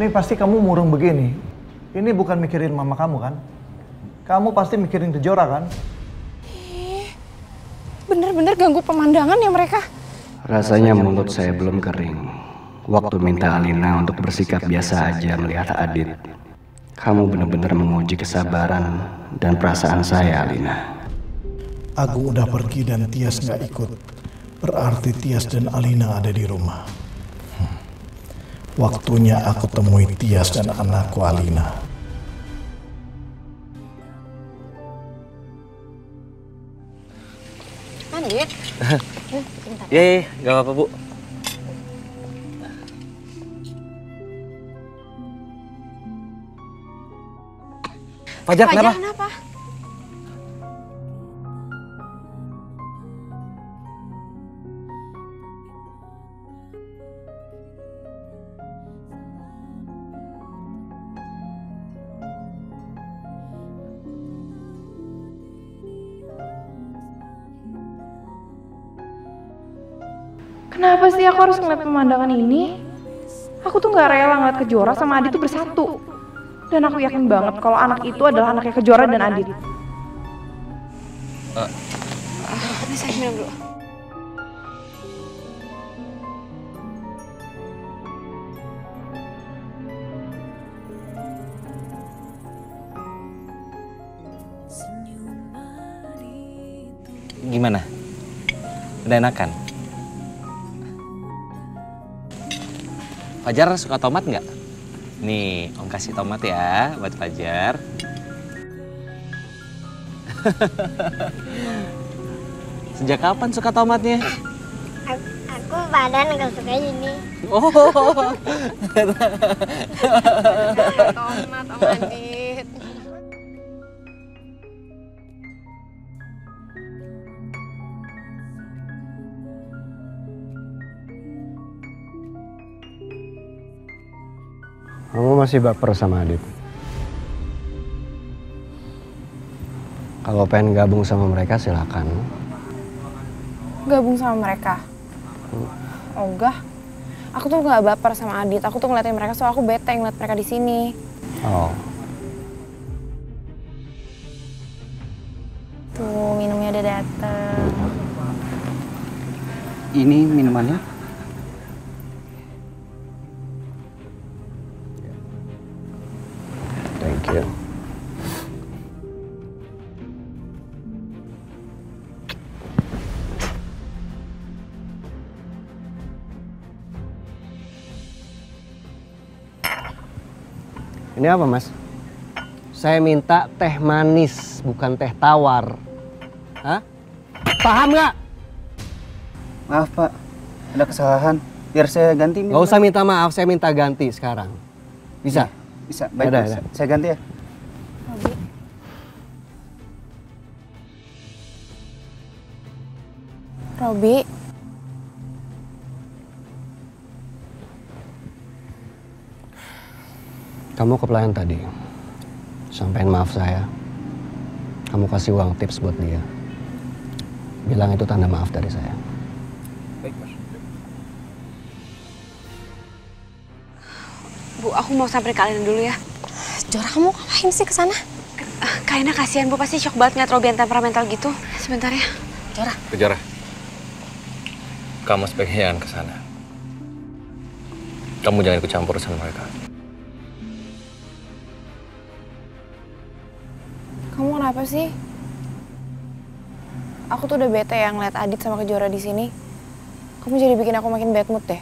Nih pasti kamu murung begini. Ini bukan mikirin mama kamu kan? Kamu pasti mikirin Kejora kan? Bener-bener ganggu pemandangan ya mereka. Rasanya mulut saya belum kering. Waktu minta Alina untuk bersikap biasa aja melihat Adit. Kamu benar-benar menguji kesabaran dan perasaan saya, Alina. Agung udah pergi dan Tias nggak ikut. Berarti Tias dan Alina ada di rumah. Waktunya aku temui Tias dan anakku Alina. Adit. Iya, nggak apa-apa, Bu. Fajar, kenapa? Kenapa? Kenapa sih aku harus ngeliat pemandangan ini? Aku tuh gak rela ngeliat Kejora sama Adit tuh bersatu. Dan aku yakin banget kalau anak itu adalah anaknya Kejora dan Adit. Ini saya minum dulu. Gimana? Udah enakan? Fajar suka tomat nggak? Nih, Om kasih tomat ya buat Fajar. Sejak kapan suka tomatnya? Aku badan nggak suka ini. Oh. Tomat, Om Adit. Kamu masih baper sama Adit? Kalau pengen gabung sama mereka silakan. Gabung sama mereka? Oh enggak. Aku tuh gak baper sama Adit. Aku tuh ngeliatin mereka soal aku bete ngeliat mereka di sini. Oh. Tuh minumnya udah dateng. Ini minumannya? Thank you. Ini apa, Mas? Saya minta teh manis, bukan teh tawar. Hah? Paham nggak? Maaf Pak, ada kesalahan. Biar saya ganti. Nggak usah minta maaf, saya minta ganti sekarang. Bisa? Bisa, baik. Yaudah. Saya ganti ya. Robi. Kamu ke pelayan tadi, sampein maaf saya. Kamu kasih uang tips buat dia. Bilang itu tanda maaf dari saya. Baik, Mas. Bu, aku mau samperin kalian dulu ya. Jora, kamu ngapain sih kesana? Kayaknya kasihan, Bu. Pasti shock banget ngeliat Robi yang temperamental gitu. Sebentar ya. Jora. Kejora. Kamu sebaiknya jangan ke sana. Kamu jangan ikut campur urusan mereka. Kamu kenapa sih? Aku tuh udah bete ya ngeliat Adit sama Kejora di sini. Kamu jadi bikin aku makin bad mood deh.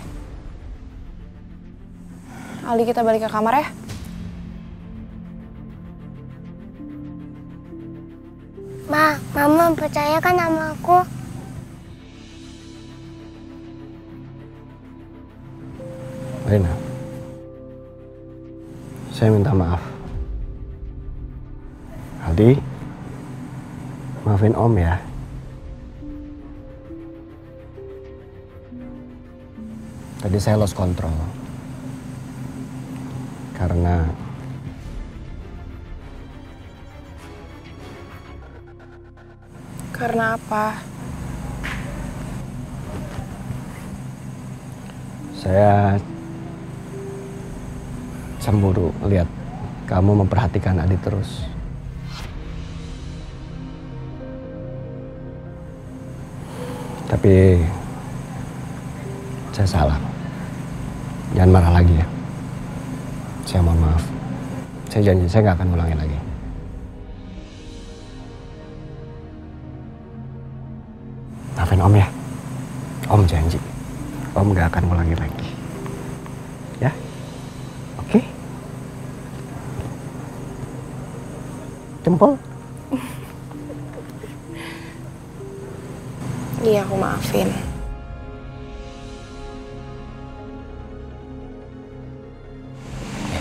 Ali, kita balik ke kamar ya. Ma, Mama percaya kan sama aku? Rina, saya minta maaf. Aldi, maafin Om ya. Tadi saya lost control. Karena apa? cemburu lihat kamu memperhatikan Adit terus. Tapi saya salah. Jangan marah lagi ya. Saya mohon maaf. Saya janji saya nggak akan ngulangin lagi. Maafin Om ya. Om janji. Om nggak akan ngulangin lagi. Ya? Oke? Jempol? Iya, aku maafin.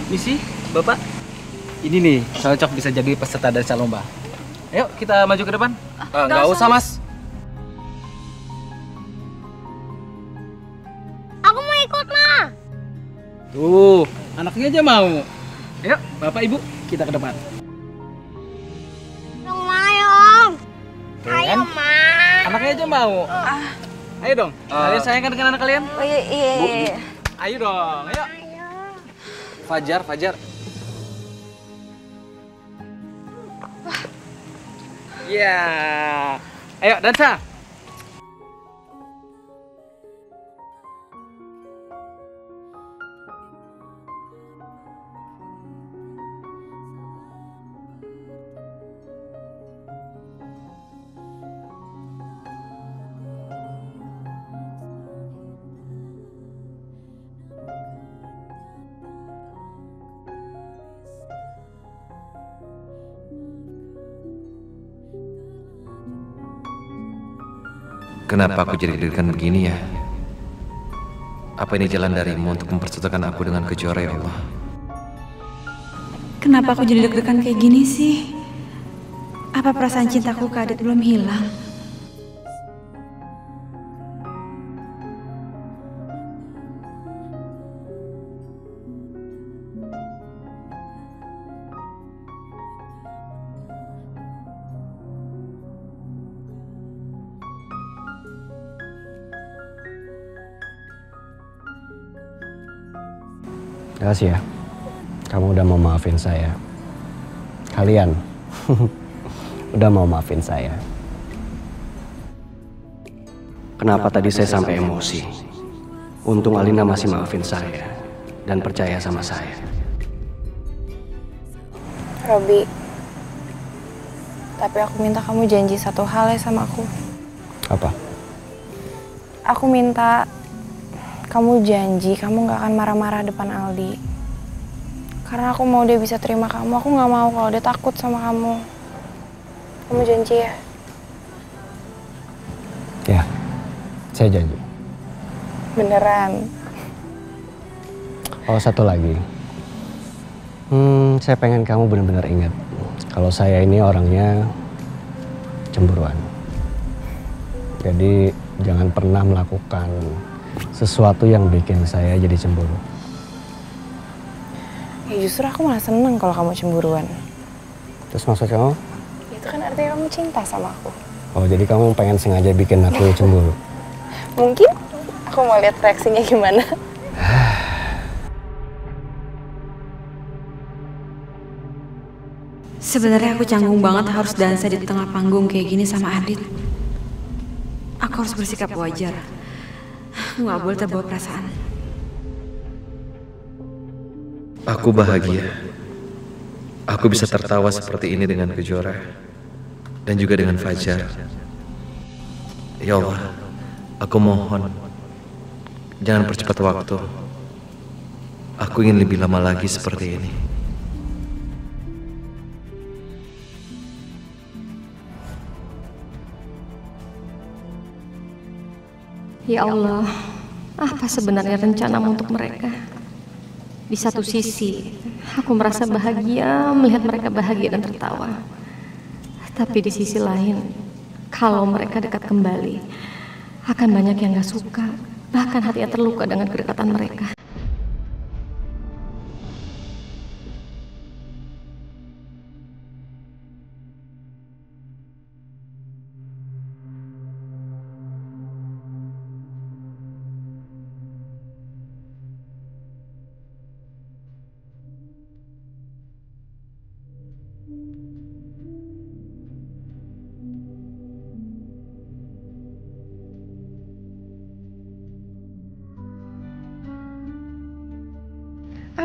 Misi, Bapak. Ini nih, cocok bisa jadi peserta dari lomba. Ayo kita maju ke depan. Nggak usah, Mas. Aku mau ikut, Ma. Tuh, anaknya aja mau. Ayo, Bapak Ibu, kita ke depan. Dong, Mayong. Tuh, Ayo, kan? Ma. Anaknya aja mau. Ayo dong, kalian sayangkan dengan anak kalian? Oh iya. Ayo dong, ayo. Fajar, Fajar. Ya, ayo dansa. Kenapa aku jadi deg-degan begini ya? Apa ini jalan darimu untuk mempersatukan aku dengan Kejora ya Allah? Kenapa aku jadi deg-degan kayak gini sih? Apa perasaan cintaku ke Adit belum hilang? Makasih ya. Kamu udah mau maafin saya. Kalian udah mau maafin saya. Kenapa tadi saya sampai emosi? Untung Alina masih maafin saya dan percaya sama saya. Robi, tapi aku minta kamu janji satu hal ya sama aku. Apa? Aku minta kamu janji kamu gak akan marah-marah depan Aldi. Karena aku mau dia bisa terima kamu. Aku gak mau kalau dia takut sama kamu. Kamu janji ya? Ya, saya janji. Beneran. Oh, satu lagi. Saya pengen kamu benar-benar ingat kalau saya ini orangnya cemburuan. Jadi jangan pernah melakukan sesuatu yang bikin saya jadi cemburu. Ya justru aku malah seneng kalau kamu cemburuan. Terus maksud kamu? Itu kan artinya kamu cinta sama aku. Oh, jadi kamu pengen sengaja bikin aku cemburu? Mungkin aku mau lihat reaksinya gimana. Sebenarnya aku canggung banget harus dansa di tengah panggung kayak gini sama Adit. Aku harus bersikap wajar. Nggak boleh terbawa perasaan. Aku bahagia. Aku bisa tertawa seperti ini dengan Kejora dan juga dengan Fajar. Ya Allah, aku mohon jangan percepat waktu. Aku ingin lebih lama lagi seperti ini. Ya Allah, apa sebenarnya rencanamu untuk mereka? Di satu sisi, aku merasa bahagia melihat mereka bahagia dan tertawa. Tapi di sisi lain, kalau mereka dekat kembali, akan banyak yang gak suka, bahkan hatinya terluka dengan kedekatan mereka.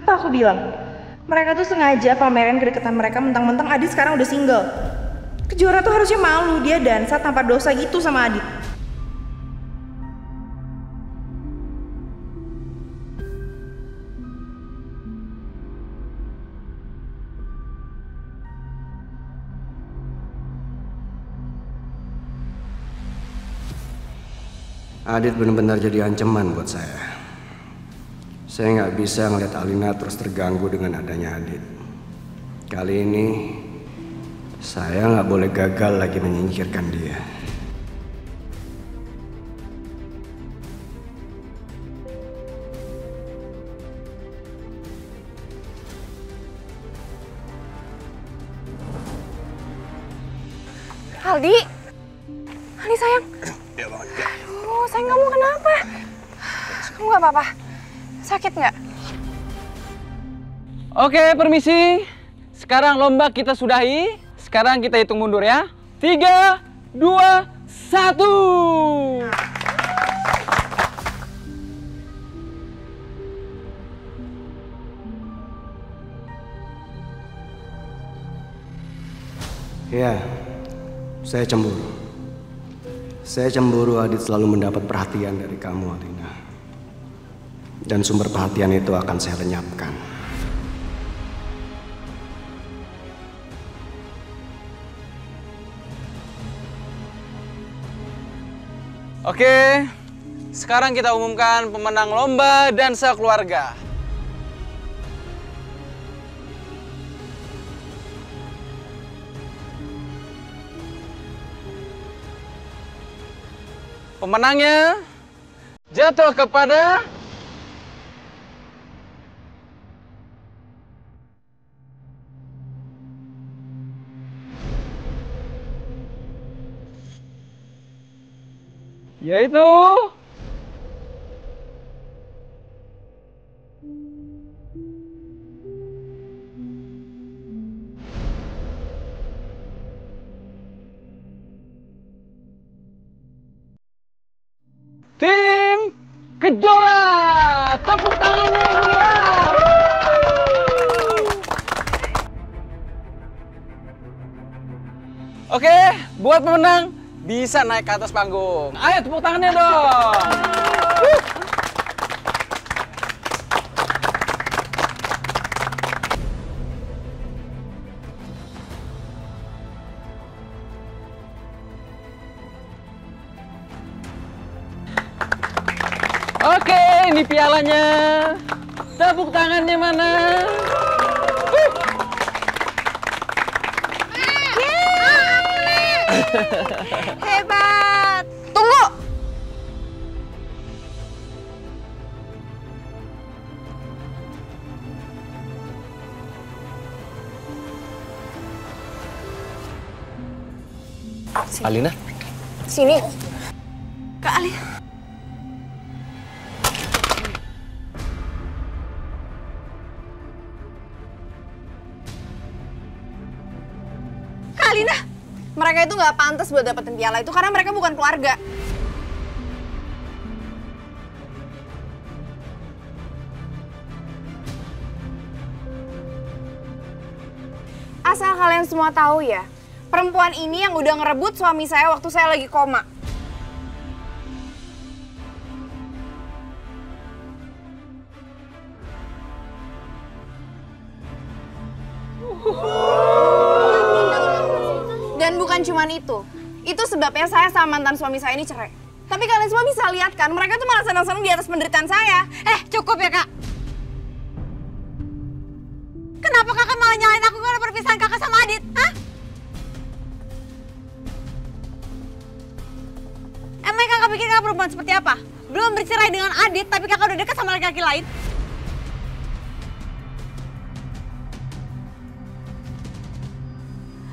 Apa aku bilang? Mereka tuh sengaja pamerin kedekatan mereka mentang-mentang Adit sekarang udah single. Kejora tuh harusnya malu, dia dansa tanpa dosa gitu sama Adit. Adit benar-benar jadi ancaman buat saya. Saya nggak bisa ngeliat Alina terus terganggu dengan adanya Adit. Kali ini saya nggak boleh gagal lagi menyingkirkan dia. Aldi sayang. Aduh, sayang kamu kenapa? Kamu gak apa-apa? Sakit nggak? Oke, permisi. Sekarang lomba kita sudahi. Sekarang kita hitung mundur ya. 3, 2, 1. Ya, saya cemburu. Saya cemburu Adit selalu mendapat perhatian dari kamu, Alina. Dan sumber perhatian itu akan saya lenyapkan. Oke, sekarang kita umumkan pemenang lomba dansa keluarga. Pemenangnya jatuh kepada yaitu tim Kejora. Tepuk tangannya dia. Oke, buat pemenang bisa naik ke atas panggung. Ayo tepuk tangannya dong. Oke, ini pialanya. Tepuk tangannya mana? Hebat. Tunggu. Alina? Sini. Kak Alina. Kak Alina. Mereka itu nggak pantas buat dapetin piala itu karena mereka bukan keluarga. Asal kalian semua tahu ya, perempuan ini yang udah ngerebut suami saya waktu saya lagi koma. Dan bukan cuman itu sebabnya saya sama mantan suami saya ini cerai. Tapi kalian semua bisa lihat kan, mereka tuh malah senang-senang di atas penderitaan saya. Cukup ya kak. Kenapa kakak malah nyalain aku karena perpisahan kakak sama Adit? Hah? Emang kakak pikir kakak perempuan seperti apa? Belum bercerai dengan Adit, tapi kakak udah dekat sama laki-laki lain?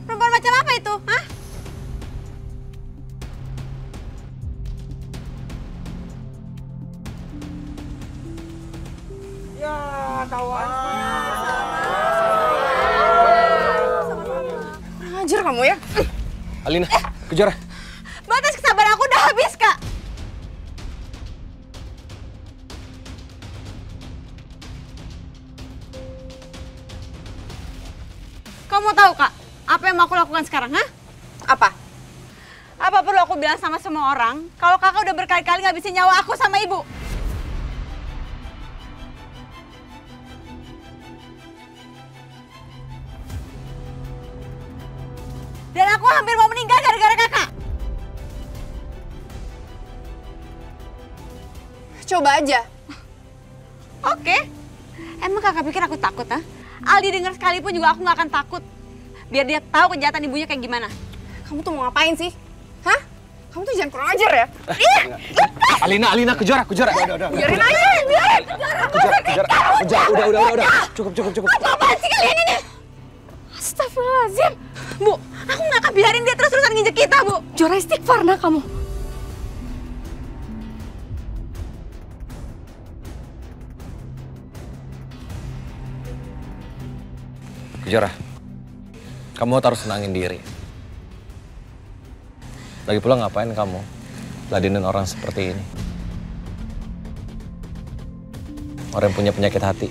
Perempuan macam apa itu? Hah? Ya, kawan. Kurang ajar kamu ya. Alina, Kejora. Batas kesabaran aku udah habis, Kak. Kakak mau tahu, Kak? Apa yang mau aku lakukan sekarang, ha? Apa? Apa perlu aku bilang sama semua orang kalau kakak udah berkali-kali ngabisin nyawa aku sama ibu? Dan aku hampir mau meninggal gara-gara kakak. Coba aja. Oke. Emang kakak pikir aku takut, ha? Aldi dengar sekalipun juga aku gak akan takut. Biar dia tahu kejahatan ibunya kayak gimana. Kamu tuh mau ngapain sih? Hah? Kamu tuh jangan kurang ajar ya? Alina, kejar. Udah. Biarin aja, biarin. Kejar. Udah. Cukup. Apaan sih kalian ini? Astagfirullahaladzim. Bu, aku gak akan biarin dia terus-terusan nginjek kita, Bu. Jora, istighfar nak kamu. Kejora, kamu harus tenangin diri. Lagi pula ngapain kamu ladenin orang seperti ini? Orang yang punya penyakit hati.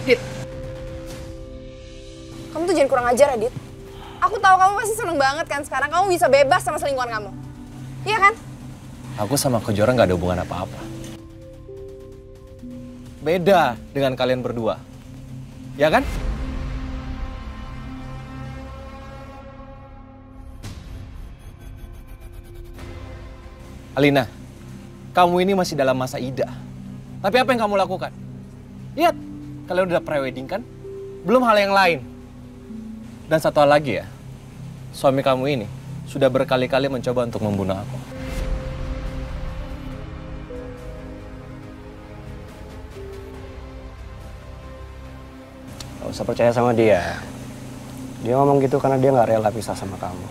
Dit, kamu tuh jangan kurang ajar ya, Dit. Aku tahu kamu pasti seneng banget kan sekarang kamu bisa bebas sama selingkuhan kamu. Iya kan? Aku sama Kejora nggak ada hubungan apa-apa. Beda dengan kalian berdua. Ya kan? Alina, kamu ini masih dalam masa idah. Tapi apa yang kamu lakukan? Lihat, kalian udah pre-wedding kan? Belum hal yang lain. Dan satu hal lagi ya, suami kamu ini sudah berkali-kali mencoba untuk membunuh aku. Gak usah percaya sama dia. Dia ngomong gitu karena dia gak rela pisah sama kamu.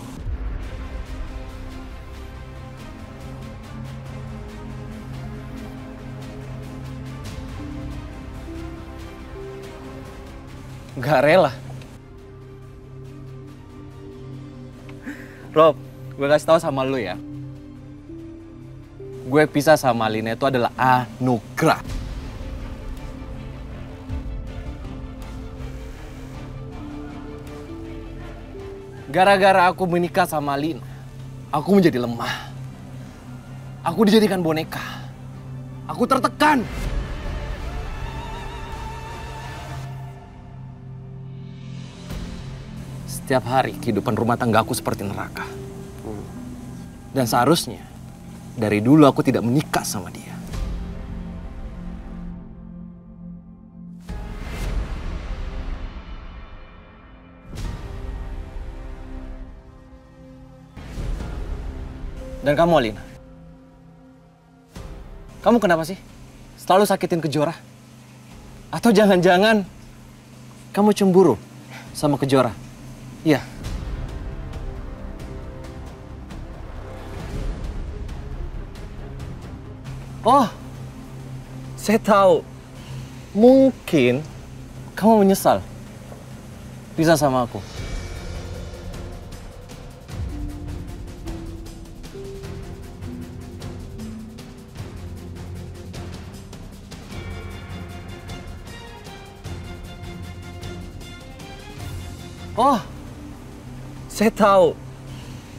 Gak rela? Rob, gue kasih tahu sama lu ya. Gue pisah sama Alina itu adalah anugerah. Gara-gara aku menikah sama Alina, aku menjadi lemah. Aku dijadikan boneka. Aku tertekan. Setiap hari kehidupan rumah tangga aku seperti neraka. Dan seharusnya dari dulu aku tidak menikah sama dia. Dan kamu, Alina, kamu kenapa sih selalu sakitin Kejora? Atau jangan-jangan kamu cemburu sama Kejora? Iya. Oh, saya tahu. Mungkin kamu menyesal pisah sama aku. Oh, saya tahu.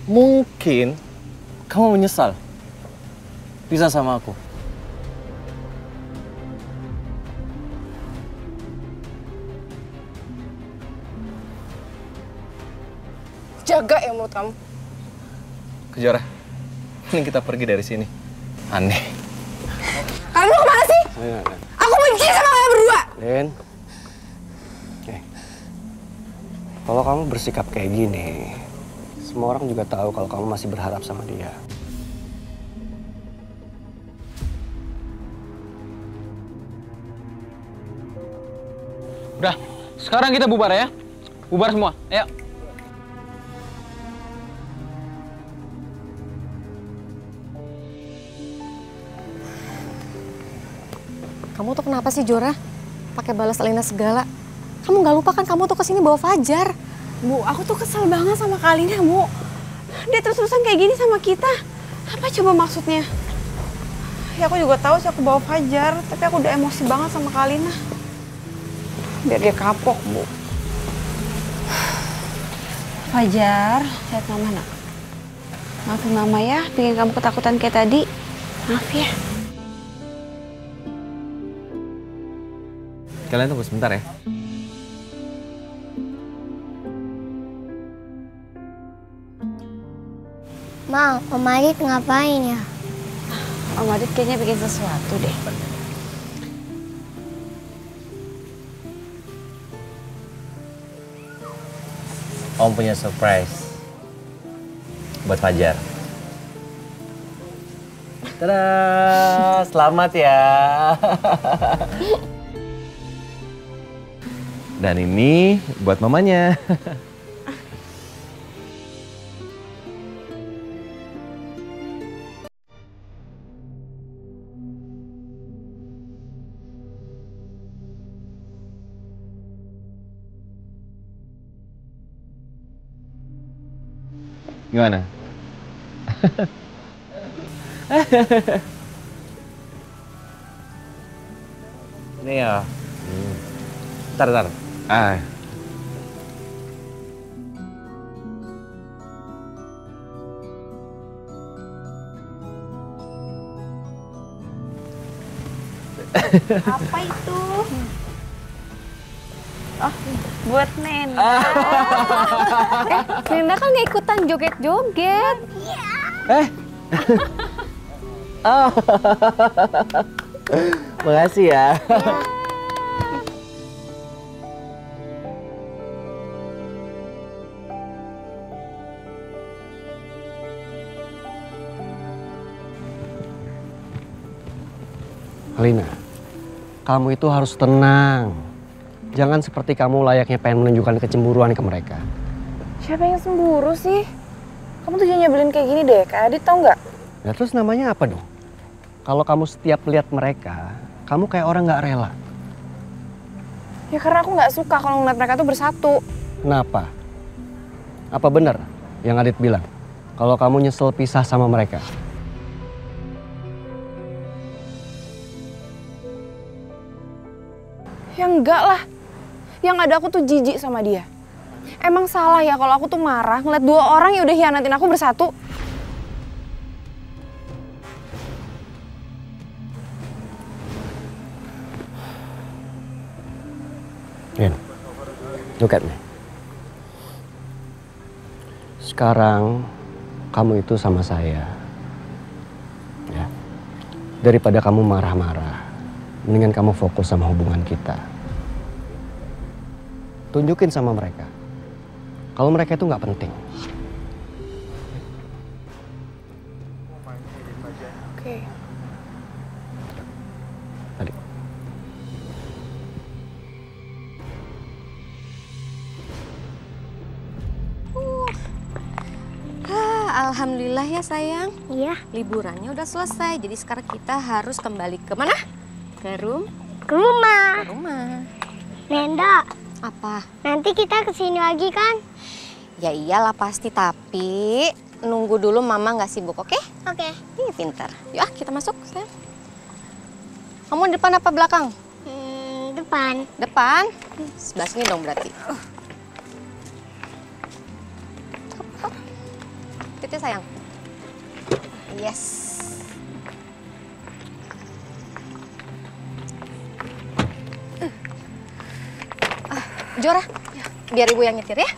Mungkin kamu menyesal pisah sama aku. Jaga ya mulut kamu. Kejora, ini kita pergi dari sini. Aneh. Kalian mau kemana sih? Aku benci sama kalian berdua. Lin, kalau kamu bersikap kayak gini, semua orang juga tahu kalau kamu masih berharap sama dia. Udah, sekarang kita bubar ya. Bubar semua, ayo. Kamu tuh kenapa sih, Jora? Pakai balas Alina segala. Kamu nggak lupa kan kamu tuh kesini bawa Fajar? Bu, aku tuh kesel banget sama Kak Alina, Bu. Dia terus-terusan kayak gini sama kita. Apa coba maksudnya? Ya aku juga tahu sih aku bawa Fajar, tapi aku udah emosi banget sama Kalina. Biar dia kapok, Bu. Fajar, lihat mama nak. Maafin mama ya, bikin kamu ketakutan kayak tadi. Maaf ya. Kalian tunggu sebentar ya. Ma, Om Adit ngapain ya? Om Adit kayaknya bikin sesuatu deh. Om punya surprise buat Fajar. Tada, selamat ya. Dan ini buat mamanya. Gimana? Ini ya. Bentar. Apa itu? Oh, buat Nenda. Nenda kan nggak ikutan joget-joget. Oh. Makasih ya. Alina, kamu itu harus tenang. Jangan seperti kamu layaknya pengen menunjukkan kecemburuan ke mereka. Siapa yang cemburu sih? Kamu tuh jangan nyebelin kayak gini deh, Kak Adit tau nggak? Ya terus namanya apa dong? Kalau kamu setiap lihat mereka, kamu kayak orang nggak rela. Ya karena aku nggak suka kalau ngeliat mereka tuh bersatu. Kenapa? Apa benar yang Adit bilang? Kalau kamu nyesel pisah sama mereka? Ya enggak lah. Yang ada aku tuh jijik sama dia. Emang salah ya kalau aku tuh marah ngeliat dua orang yang udah hianatin aku bersatu? Rin, look at me. Sekarang kamu itu sama saya. Ya. Daripada kamu marah-marah, mendingan kamu fokus sama hubungan kita. Tunjukin sama mereka kalau mereka itu nggak penting. Oke. Adik. Alhamdulillah ya sayang. Iya. Liburannya udah selesai. Jadi sekarang kita harus kembali ke mana? Ke rumah. Ke rumah. Ke rumah. Nenda, Apa? nanti kita kesini lagi kan? Ya iyalah pasti, tapi nunggu dulu mama nggak sibuk, oke? Oke. Ih, pintar. Yuk kita masuk, sayang. Kamu depan apa belakang? Depan. Depan? Sebelah sini dong berarti. Hop. Titik sayang. Yes. Jora, biar ibu yang nyetir ya.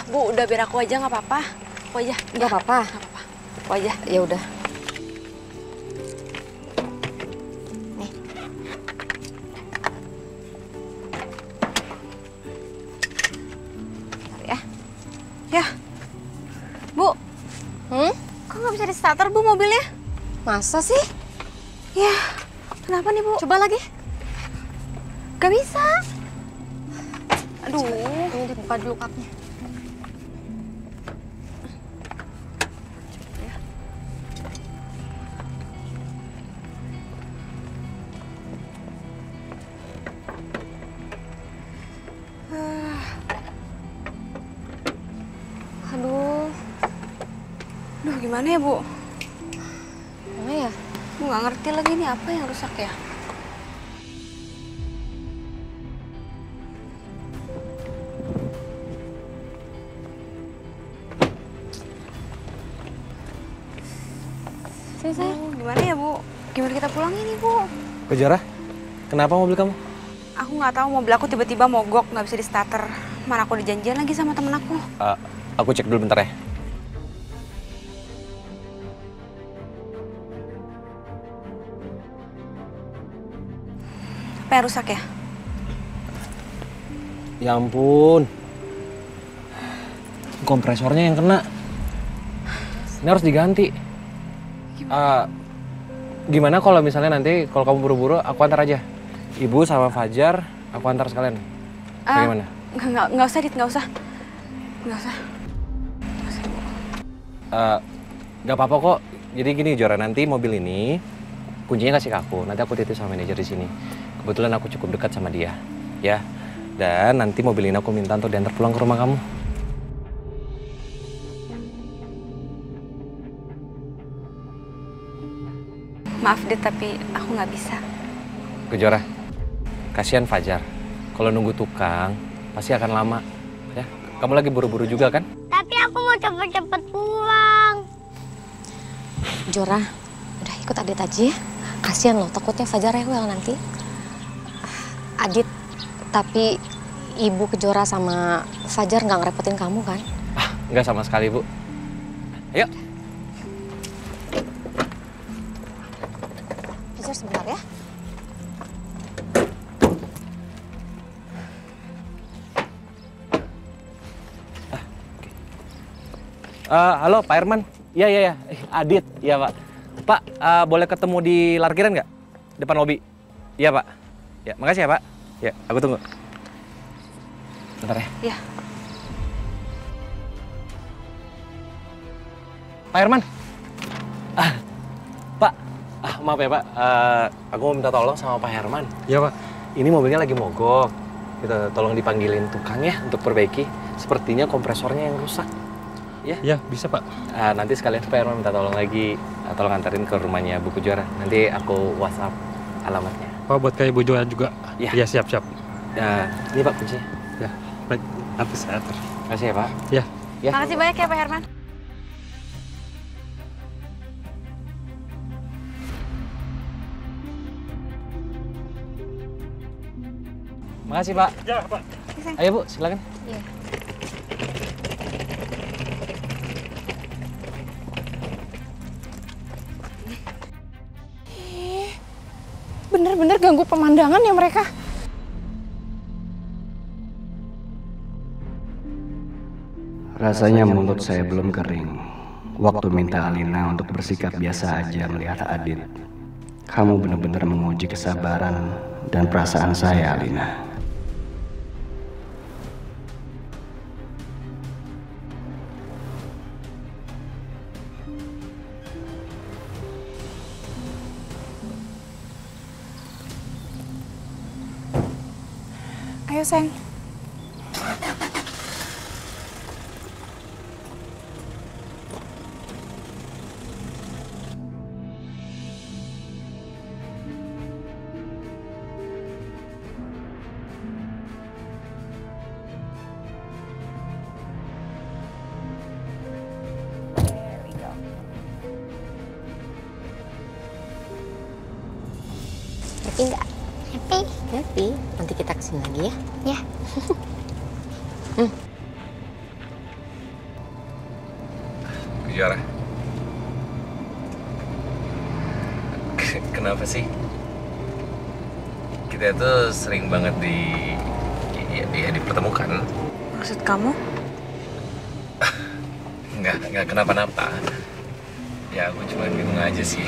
Bu, udah biar aku aja nggak apa-apa. Aku aja. Nggak apa-apa. Nggak apa-apa. Aku aja. Ya udah. Nih. Bentar ya. Ya. Bu, kok nggak bisa di starter Bu mobilnya? Masa sih? Ya, kenapa nih Bu? Coba lagi. Gak bisa. Aduh. Ini dibuka dulu kapnya. Aduh, gimana ya Bu? Mana ya? nggak ngerti lagi nih apa yang rusak ya. Saya, gimana ya Bu? Gimana kita pulang ini Bu? Kejora, kenapa mobil kamu? Aku nggak tahu mobil aku tiba-tiba mogok, nggak bisa di starter. Mana aku dijanjian lagi sama temen aku. Aku cek dulu bentar ya. Apa yang rusak ya? Ya ampun. Kompresornya yang kena. Ini harus diganti. Gimana kalau misalnya nanti kalau kamu buru-buru aku antar aja. Ibu sama Fajar aku antar sekalian. Bagaimana? Nggak usah, Dit, nggak usah. Nggak usah. Nggak apa-apa kok. Jadi gini Jora, nanti mobil ini kuncinya kasih ke aku. Nanti aku titip sama manajer di sini. Kebetulan aku cukup dekat sama dia, ya. Dan nanti mobil ini aku minta untuk diantar pulang ke rumah kamu. Maaf, Dit, tapi aku nggak bisa. Kejora, kasihan Fajar. Kalau nunggu tukang, pasti akan lama. Ya, kamu lagi buru-buru juga kan? Tapi aku mau cepet-cepet pulang. Jora, udah ikut Adit aja ya. Kasian loh, takutnya Fajar rewel nanti. Adit, tapi Ibu Kejora sama Fajar nggak ngerepotin kamu kan? Nggak sama sekali, Bu. Ayo. Fajar sebentar ya. Halo Pak Herman. Iya. Adit, iya Pak. Pak, boleh ketemu di parkiran nggak? Depan lobi. Iya Pak. Ya, makasih ya Pak. Ya, aku tunggu. Bentar ya. Iya. Pak Herman. Pak. Maaf ya Pak. Aku mau minta tolong sama Pak Herman. Iya Pak. Ini mobilnya lagi mogok. Kita tolong dipanggilin tukang ya untuk perbaiki. Sepertinya kompresornya yang rusak. Ya? Ya, bisa Pak. Nanti sekalian Pak Herman minta tolong lagi. Tolong antarin ke rumahnya Bu Kejora. Nanti aku WhatsApp alamatnya. Pak, buat kayak Bu Joa juga? Iya. Ya, siap-siap. Ini Pak kuncinya. Ya, baik. Nanti saya atur. Makasih ya Pak. Ya. Makasih banyak ya Pak Herman. Makasih Pak. Ya Pak. Ayo Bu, silakan. Iya. Bener-bener ganggu pemandangan ya mereka. Rasanya mulut saya belum kering. Waktu minta Alina untuk bersikap biasa aja melihat Adit. Kamu benar-benar menguji kesabaran dan perasaan saya, Alina. Ayo, sayang. Happy nggak? Happy. Happy. Nanti kita kesini lagi ya. Ya. Kejora. Kenapa sih? Kita itu sering banget dipertemukan. Maksud kamu? Nggak kenapa-napa. Ya aku cuma bingung aja sih.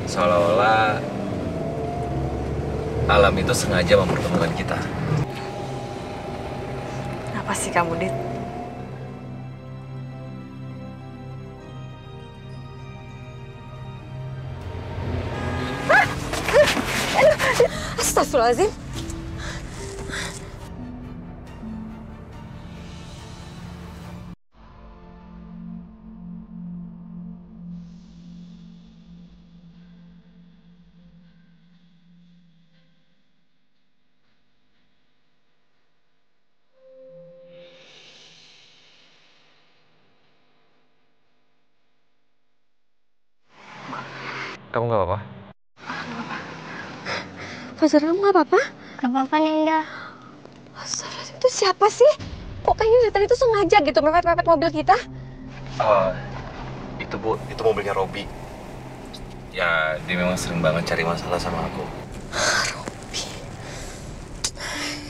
Seolah-olah alam itu sengaja mempertemukan kita. Apa sih kamu, Dit? Astagfirullahaladzim. Kamu nggak apa-apa? Fajar, kamu nggak apa-apa? Gak apa-apa, Nenda. Astagfirullah, itu siapa sih? Kok kayaknya tadi itu sengaja gitu mepet-mepet mobil kita? Itu Bu, itu mobilnya Robi. Ya, dia memang sering banget cari masalah sama aku. Robi.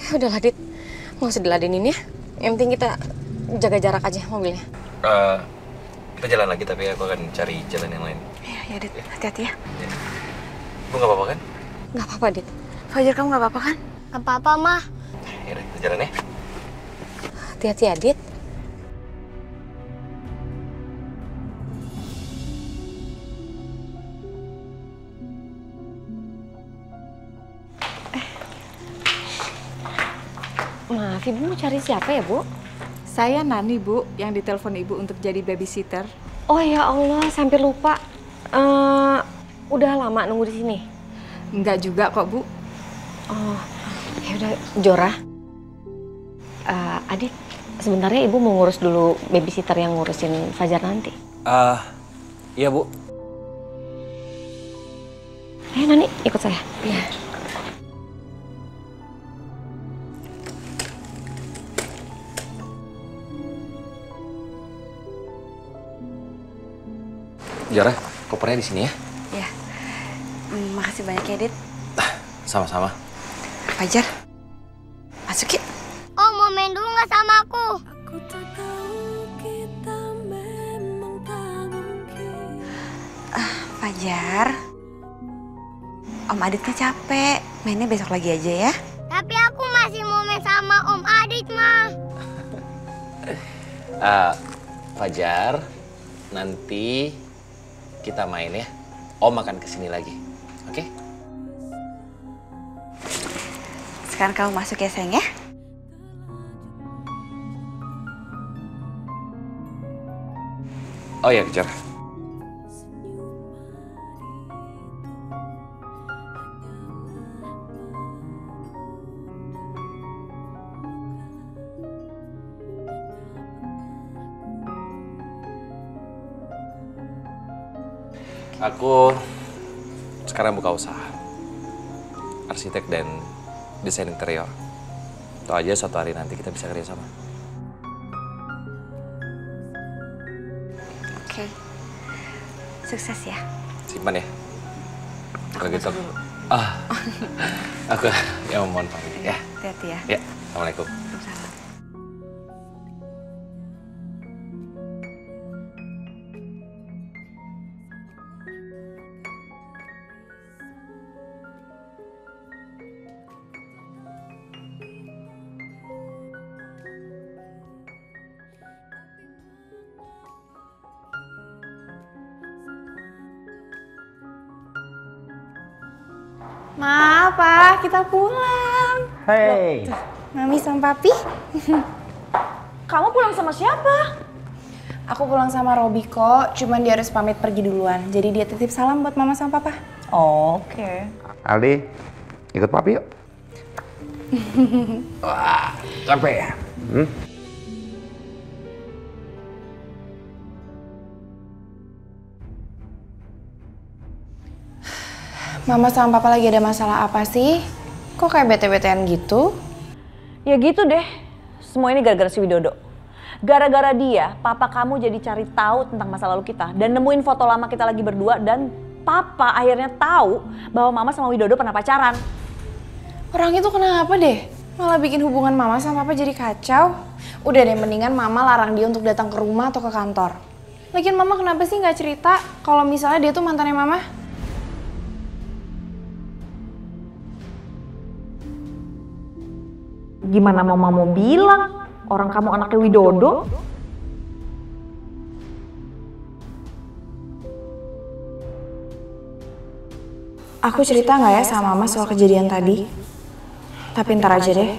Ya udahlah, Dit. Nggak usah diladenin ya. Yang penting kita jaga jarak aja mobilnya. Kita jalan lagi, tapi aku akan cari jalan yang lain. Ya, Dit. Hati-hati ya. Bu nggak apa-apa kan? Nggak apa-apa, Dit. Fajar, kamu nggak apa-apa kan? Gak apa-apa, Mah. Yaudah, kita jalan ya. Hati-hati ya, Dit. Maaf, Ibu mau cari siapa ya, Bu? Saya Nani, Bu, yang ditelepon Ibu untuk jadi babysitter. Oh ya Allah, sampai lupa. Udah lama nunggu di sini? Enggak juga kok, Bu. Oh, ya udah, Jora. Adit, sebenarnya Ibu mau ngurus dulu babysitter yang ngurusin Fajar nanti. Iya, Bu. Ayo, Nani, ikut saya. Iya. Jara, kopernya di sini ya. Iya. Makasih banyak ya, Dit. Sama-sama. Fajar, masuk yuk. Oh, mau main dulu nggak sama aku? Fajar, Om Aditnya capek. Mainnya besok lagi aja ya. Tapi aku masih mau main sama Om Adit, Mah. Fajar, nanti kita main ya. Om akan kesini lagi, oke? Sekarang kamu masuk ya, sayang ya. Oh ya, Kejar. Aku sekarang buka usaha. Arsitek dan desain interior. Itu aja suatu hari nanti kita bisa kerja sama. Oke. Sukses ya. Simpan ya. Kalau gitu. Aku yang mohon pamit ya. Hati-hati ya. Ya, Assalamualaikum. Ma, Pa, kita pulang. Hey. Mami sama Papi. Kamu pulang sama siapa? Aku pulang sama Robi kok, cuman dia harus pamit pergi duluan. Jadi dia titip salam buat Mama sama Papa. Oh, oke. Aldi, ikut Papi yuk. Wah, capek ya? Mama sama Papa lagi ada masalah apa sih? Kok kayak bete-betean gitu? Ya gitu deh. Semua ini gara-gara si Widodo. Gara-gara dia, Papa kamu jadi cari tahu tentang masa lalu kita dan nemuin foto lama kita lagi berdua dan Papa akhirnya tahu bahwa Mama sama Widodo pernah pacaran. Orang itu kenapa deh? Malah bikin hubungan Mama sama Papa jadi kacau. Udah deh, mendingan Mama larang dia untuk datang ke rumah atau ke kantor. Lagian Mama kenapa sih nggak cerita kalau misalnya dia tuh mantannya Mama? Gimana Mama mau bilang? Orang kamu anaknya Widodo. Aku cerita nggak ya sama Mama soal kejadian tadi? Tapi ntar aja deh.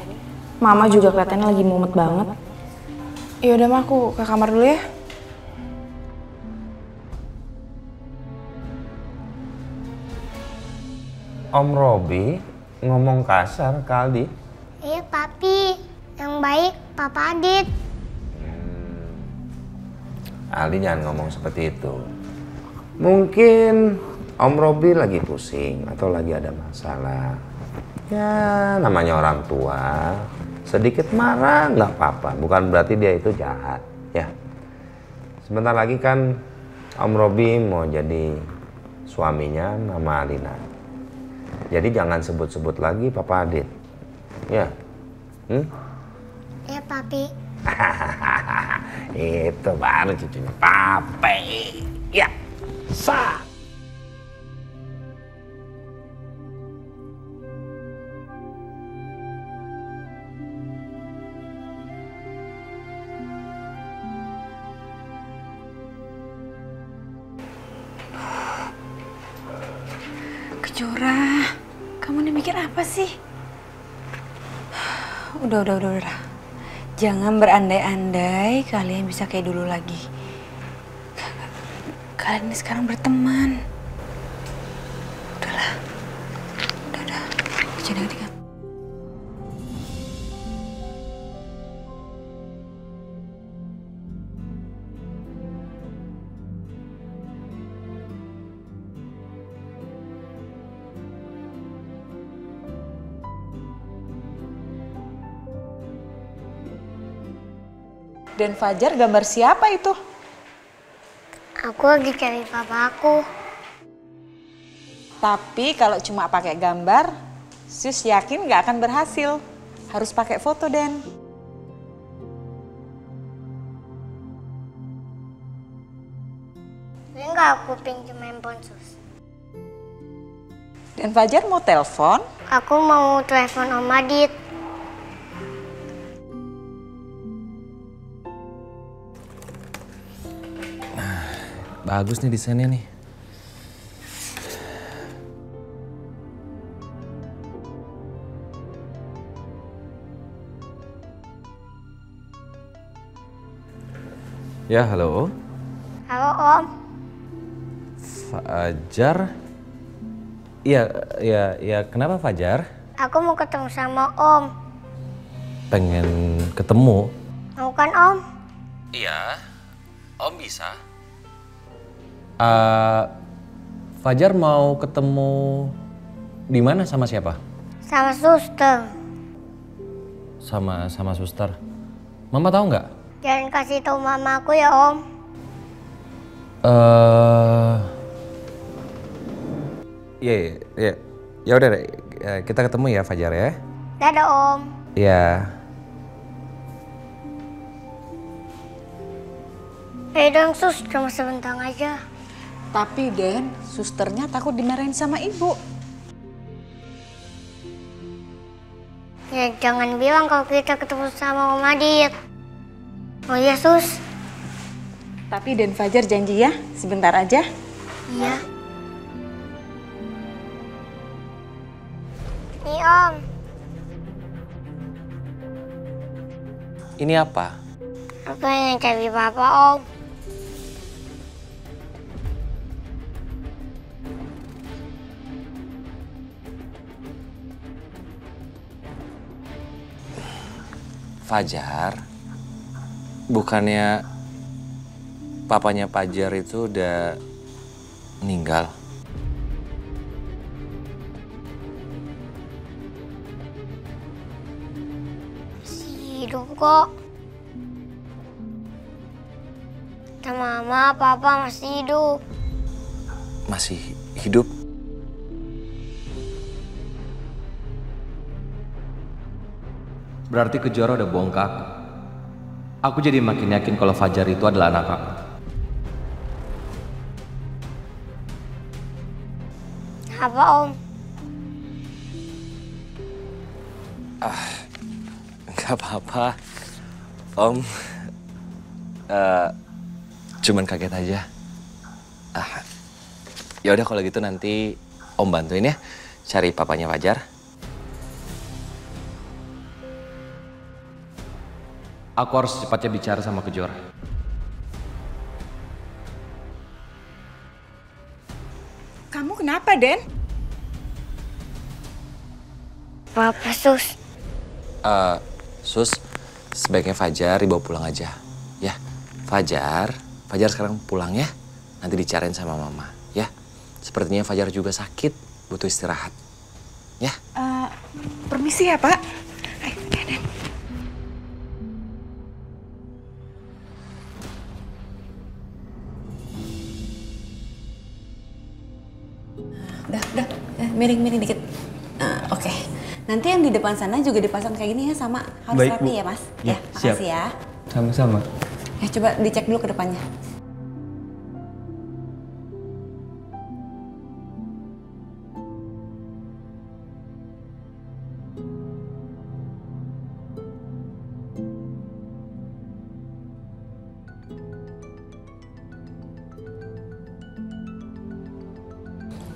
Mama juga kelihatannya lagi mumet banget. Ya udah, Ma, aku ke kamar dulu ya. Om Robi ngomong kasar ke Aldi. Iya, Papi. Yang baik, Papa Adit. Aldi jangan ngomong seperti itu. Mungkin Om Robi lagi pusing atau lagi ada masalah. Ya namanya orang tua, sedikit marah nggak apa-apa, bukan berarti dia itu jahat ya. Sebentar lagi kan Om Robi mau jadi suaminya Mama Alina. Jadi jangan sebut-sebut lagi Papa Adit. Ya. Ya, Papi. Itu baru cucunya Papi. Ya. Sa. Kejora, kamu nih mikir apa sih? Udah. Jangan berandai-andai kalian bisa kayak dulu lagi. Kalian ini sekarang berteman. Udahlah. Udah. Jangan ingat. Dan Fajar gambar siapa itu? Aku lagi cari papa aku. Tapi kalau cuma pakai gambar, Sus yakin nggak akan berhasil. Harus pakai foto, Den. Enggak, aku pinjam handphone Sus. Dan Fajar mau telepon? Aku mau telepon Om Adit. Bagus nih desainnya nih. Ya, halo. Halo Om. Fajar? Iya, kenapa Fajar? Aku mau ketemu sama Om. Pengen ketemu? Mau kan Om? Iya, Om bisa. Fajar mau ketemu di mana sama siapa? Sama suster. Sama suster. Mama tahu nggak? Jangan kasih tahu mama aku ya Om. Iya. Ya udah deh, kita ketemu ya Fajar ya. Dadah Om. Iya. Dong Sus, cuma sebentar aja. Tapi Den, susternya takut dimarahin sama ibu. Ya jangan bilang kalau kita ketemu sama Om Adit. Oh iya Sus. Tapi Den Fajar janji ya, sebentar aja. Iya. Nih Om. Ini apa? Aku yang cari papa Om. Fajar, bukannya papanya Fajar itu udah meninggal? Masih hidup kok. Kata mama, papa masih hidup. Masih hidup? Berarti Kejora udah bohong ke aku. Aku jadi makin yakin kalau Fajar itu adalah anak aku. Apa Om? Nggak apa-apa, Om. Cuman kaget aja. Ya udah kalau gitu nanti Om bantuin ya cari papanya Fajar. Aku harus secepatnya bicara sama Kejora. Kamu kenapa, Den? Papa Sus. Sus, sebaiknya Fajar dibawa pulang aja. Ya, Fajar sekarang pulang ya. Nanti dicariin sama Mama, ya. Sepertinya Fajar juga sakit, butuh istirahat. Ya. Permisi ya, Pak. Udah, miring-miring dikit. Oke. Nanti yang di depan sana juga dipasang kayak gini ya, sama. Harus Baik, rapi Bu. ya, Mas. Ya, siap. makasih ya. Sama-sama. Ya, coba dicek dulu ke depannya.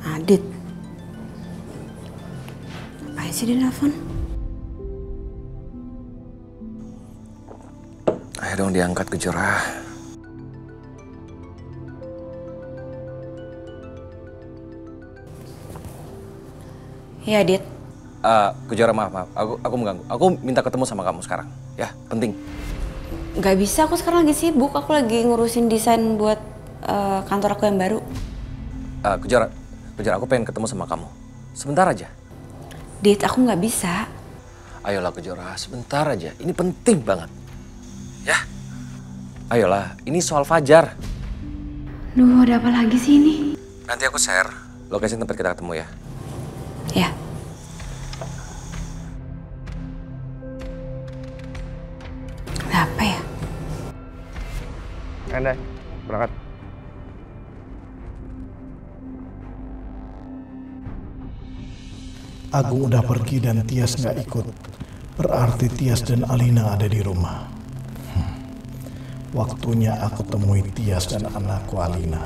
Adit. Apaan sih dia nelfon? Ayo dong diangkat Kejora. Iya, Adit. Kejora maaf. Aku mengganggu. Aku minta ketemu sama kamu sekarang. Ya, penting. Gak bisa, aku sekarang lagi sibuk. Aku lagi ngurusin desain buat kantor aku yang baru. Kejora, aku pengen ketemu sama kamu. Sebentar aja. Dit, aku nggak bisa. Ayolah Kejora, sebentar aja. Ini penting banget. Ya. Ayolah, ini soal Fajar. Duh, ada apa lagi sih ini? Nanti aku share lokasi tempat kita ketemu ya. Ya. Apa ya? Endai, berangkat. Agung udah pergi dan Tias nggak ikut. Berarti Tias dan Alina ada di rumah. Waktunya aku temui Tias dan anakku Alina.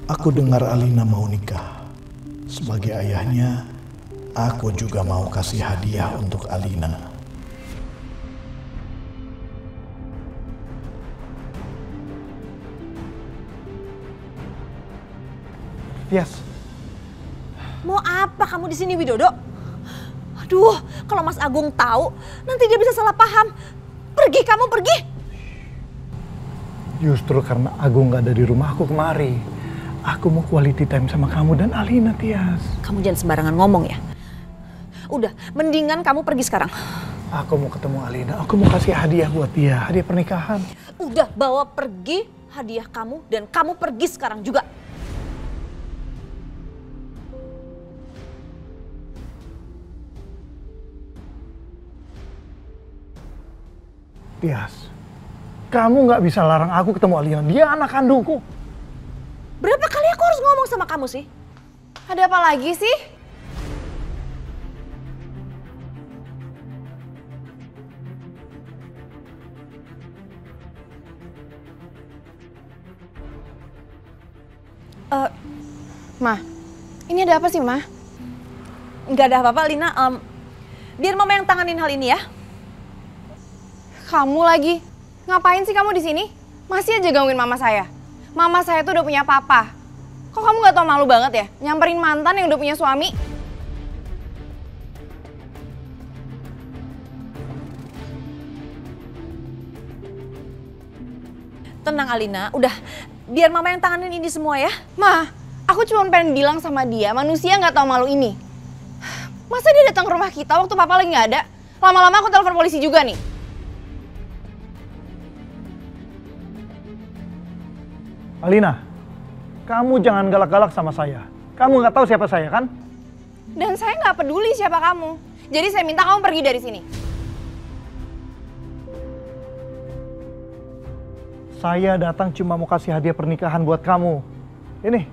Aku dengar Alina mau nikah. Sebagai ayahnya, aku juga mau kasih hadiah untuk Alina. Tias. Mau apa kamu di sini, Widodo? Aduh, kalau Mas Agung tahu, nanti dia bisa salah paham. Pergi, kamu pergi. Justru karena Agung gak ada di rumah, aku kemari. Aku mau quality time sama kamu dan Alina, Tias. Kamu jangan sembarangan ngomong ya. Udah, mendingan kamu pergi sekarang. Aku mau ketemu Alina, aku mau kasih hadiah buat dia, hadiah pernikahan. Udah, bawa pergi hadiah kamu dan kamu pergi sekarang juga. Tias, kamu nggak bisa larang aku ketemu Alina. Dia anak kandungku. Berapa kali aku harus ngomong sama kamu sih? Ada apa lagi sih? Ma, ini ada apa sih, Ma? Nggak ada apa-apa, Lina. Biar Mama yang tanganin hal ini ya. Kamu lagi? Ngapain sih kamu di sini? Masih aja gangguin mama saya. Mama saya tuh udah punya papa. Kok kamu gak tau malu banget ya? Nyamperin mantan yang udah punya suami? Tenang Alina, udah biar Mama yang tanganin ini semua ya. Ma, aku cuma pengen bilang sama dia, manusia gak tahu malu ini. Masa dia datang ke rumah kita waktu papa lagi gak ada? Lama-lama aku telepon polisi juga nih. Alina, kamu jangan galak-galak sama saya. Kamu nggak tahu siapa saya kan? Dan saya nggak peduli siapa kamu. Jadi saya minta kamu pergi dari sini. Saya datang cuma mau kasih hadiah pernikahan buat kamu. Ini.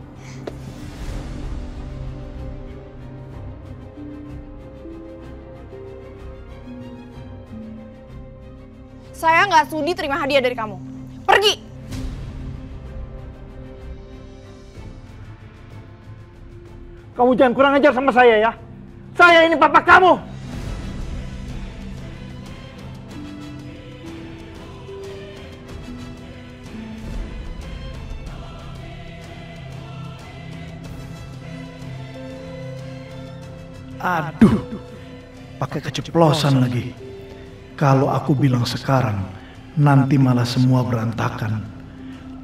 Saya nggak sudi terima hadiah dari kamu. Pergi! Kamu jangan kurang ajar sama saya ya. Saya ini papa kamu. Aduh, pakai keceplosan lagi. Kalau aku bilang sekarang, nanti malah semua berantakan.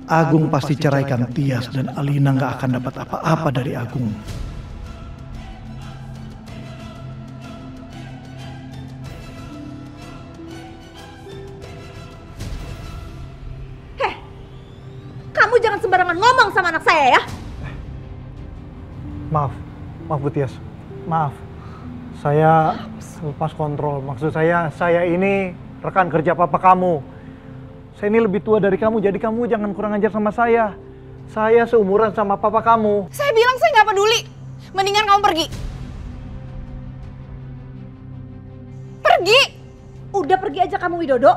Agung pasti ceraikan Tias dan Alina nggak akan dapat apa-apa dari Agung. Kamu jangan sembarangan ngomong sama anak saya ya. Maaf Bu Tias. Maaf. Saya lepas kontrol. Maksud saya ini rekan kerja papa kamu. Saya ini lebih tua dari kamu, jadi kamu jangan kurang ajar sama saya. Saya seumuran sama papa kamu. Saya bilang saya nggak peduli. Mendingan kamu pergi. Pergi! Udah pergi aja kamu, Widodo.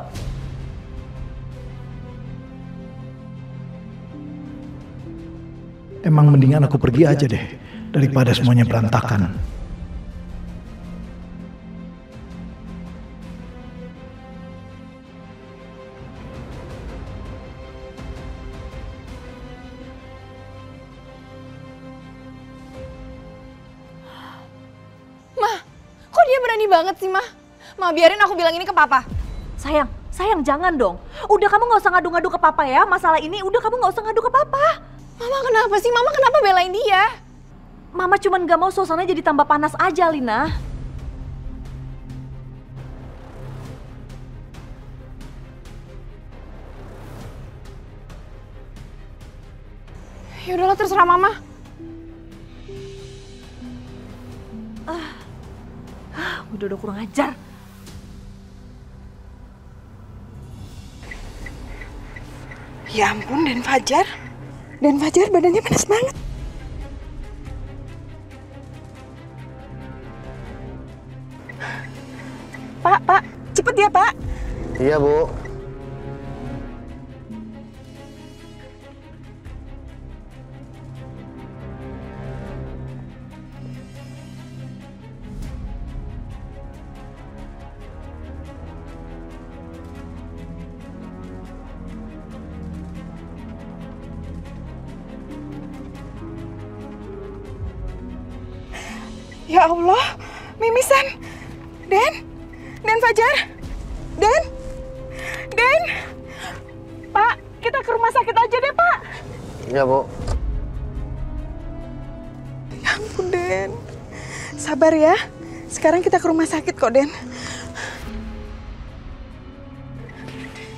Emang mendingan aku pergi aja deh, daripada semuanya berantakan. Ma, kok dia berani banget sih, Ma? Ma, biarin aku bilang ini ke Papa. Sayang, jangan dong. Udah kamu nggak usah ngadu-ngadu ke Papa ya. Masalah ini udah kamu nggak usah ngadu ke Papa. Mama kenapa sih? Mama kenapa belain dia? Mama cuman gak mau suasananya jadi tambah panas aja, Lina. Ya udahlah, terserah Mama. Udah kurang ajar. Ya ampun, Dan Fajar badannya panas banget. Pak, cepet ya, Pak. Iya, Bu. Ya Allah, mimisan. Dan Fajar. Dan. Pak, kita ke rumah sakit aja deh, Pak. Iya, Bu. Ya ampun, Den. Sabar ya. Sekarang kita ke rumah sakit kok, Den.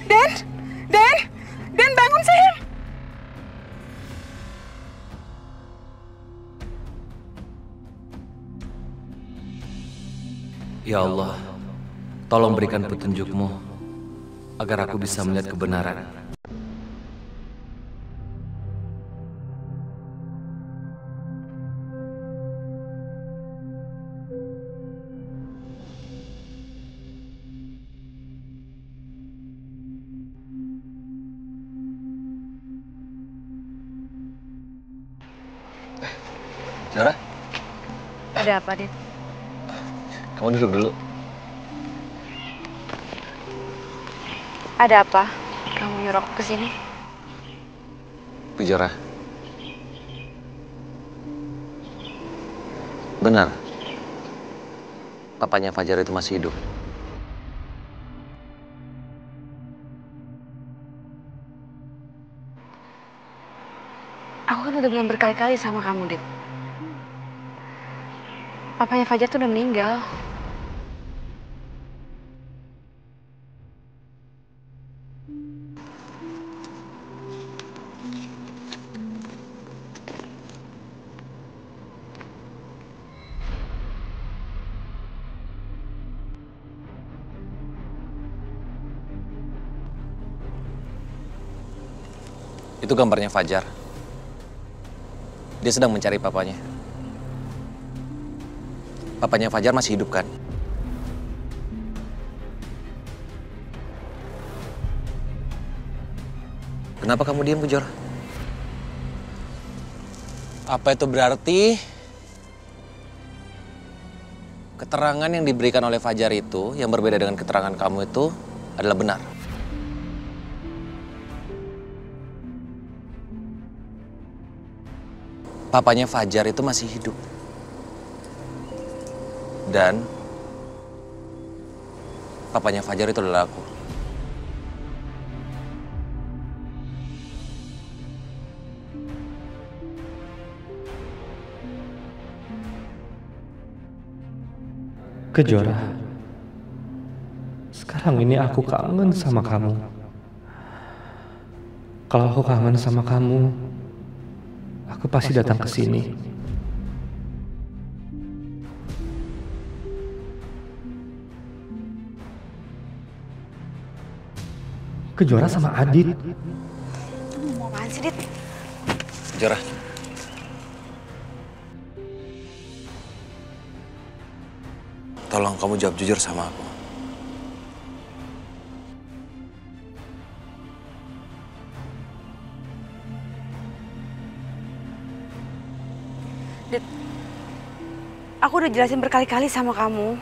Den, bangun, sayang. Ya Allah, tolong berikan petunjuk-Mu agar aku bisa melihat kebenaran. Zara, Ada apa, Dit? kamu duduk dulu. Ada apa? Kamu nyuruh aku kesini? Bu Zara. Benar. Papanya Fajar itu masih hidup. Aku kan udah bilang berkali-kali sama kamu, Dit. Papanya Fajar tuh udah meninggal. Itu gambarnya Fajar. Dia sedang mencari papanya. Papanya Fajar masih hidup kan? Kenapa kamu diam, Bu Zara? Apa itu berarti keterangan yang diberikan oleh Fajar itu yang berbeda dengan keterangan kamu itu adalah benar? Papanya Fajar itu masih hidup. Dan papanya Fajar itu adalah aku. Kejora, sekarang ini aku kangen sama kamu. Kalau aku kangen sama kamu, aku pasti datang ke sini. Kejora sama Adit. Kamu mau apaan sih, Dit? Kejora. Tolong kamu jawab jujur sama aku. Dit, aku udah jelasin berkali-kali sama kamu.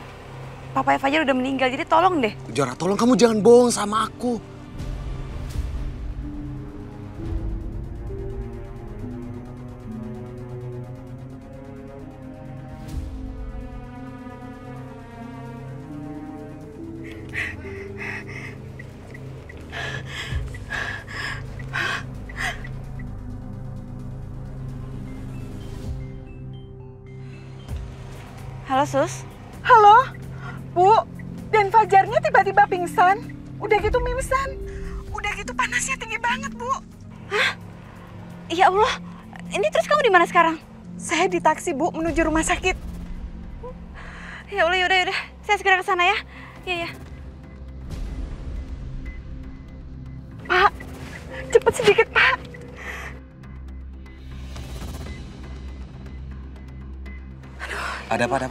Papanya Fajar udah meninggal, jadi tolong deh. Kejora, tolong kamu jangan bohong sama aku. Halo, Sus. Halo, Bu. Dan Fajarnya tiba-tiba pingsan. Udah gitu mimisan. Udah gitu panasnya tinggi banget, Bu. Hah? Ya Allah. Ini terus kamu di mana sekarang? Saya di taksi, Bu, menuju rumah sakit. Ya Allah, yaudah. Saya segera ke sana ya. Iya. Pak, cepet sedikit, Pak. Ada apa?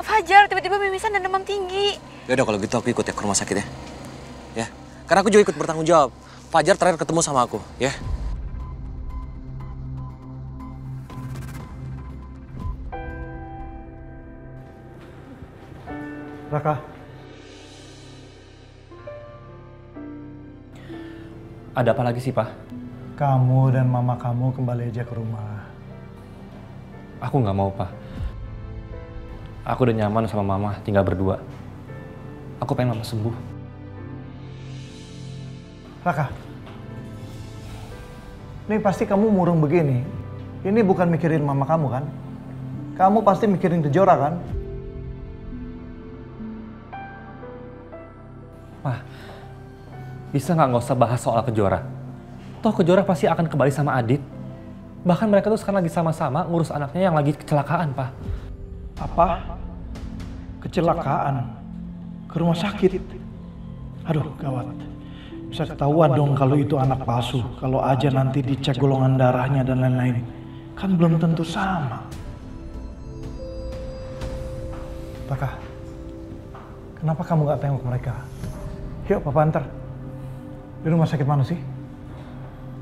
Fajar tiba-tiba mimisan dan demam tinggi. Yaudah kalau gitu aku ikut ya ke rumah sakit ya. Ya, karena aku juga ikut bertanggung jawab. Fajar terakhir ketemu sama aku, ya. Raka. Ada apa lagi sih, Pak? Kamu dan mama kamu kembali aja ke rumah. Aku nggak mau, Pak. Aku udah nyaman sama Mama, tinggal berdua. Aku pengen Mama sembuh. Raka, ini pasti kamu murung begini. Ini bukan mikirin mama kamu kan? Kamu pasti mikirin Kejora kan? Pak, bisa nggak usah bahas soal Kejora? Toh Kejora pasti akan kembali sama Adit. Bahkan mereka tuh sekarang lagi sama-sama ngurus anaknya yang lagi kecelakaan, Pak. Apa? Kecelakaan? Ke rumah sakit? Aduh, gawat. Bisa ketahuan dong kalau itu anak palsu. Kalau aja nanti dicek golongan darahnya dan lain-lain. Kan belum tentu sama. Raka, kenapa kamu gak tengok mereka? Yuk, Papa antar. Di rumah sakit mana sih?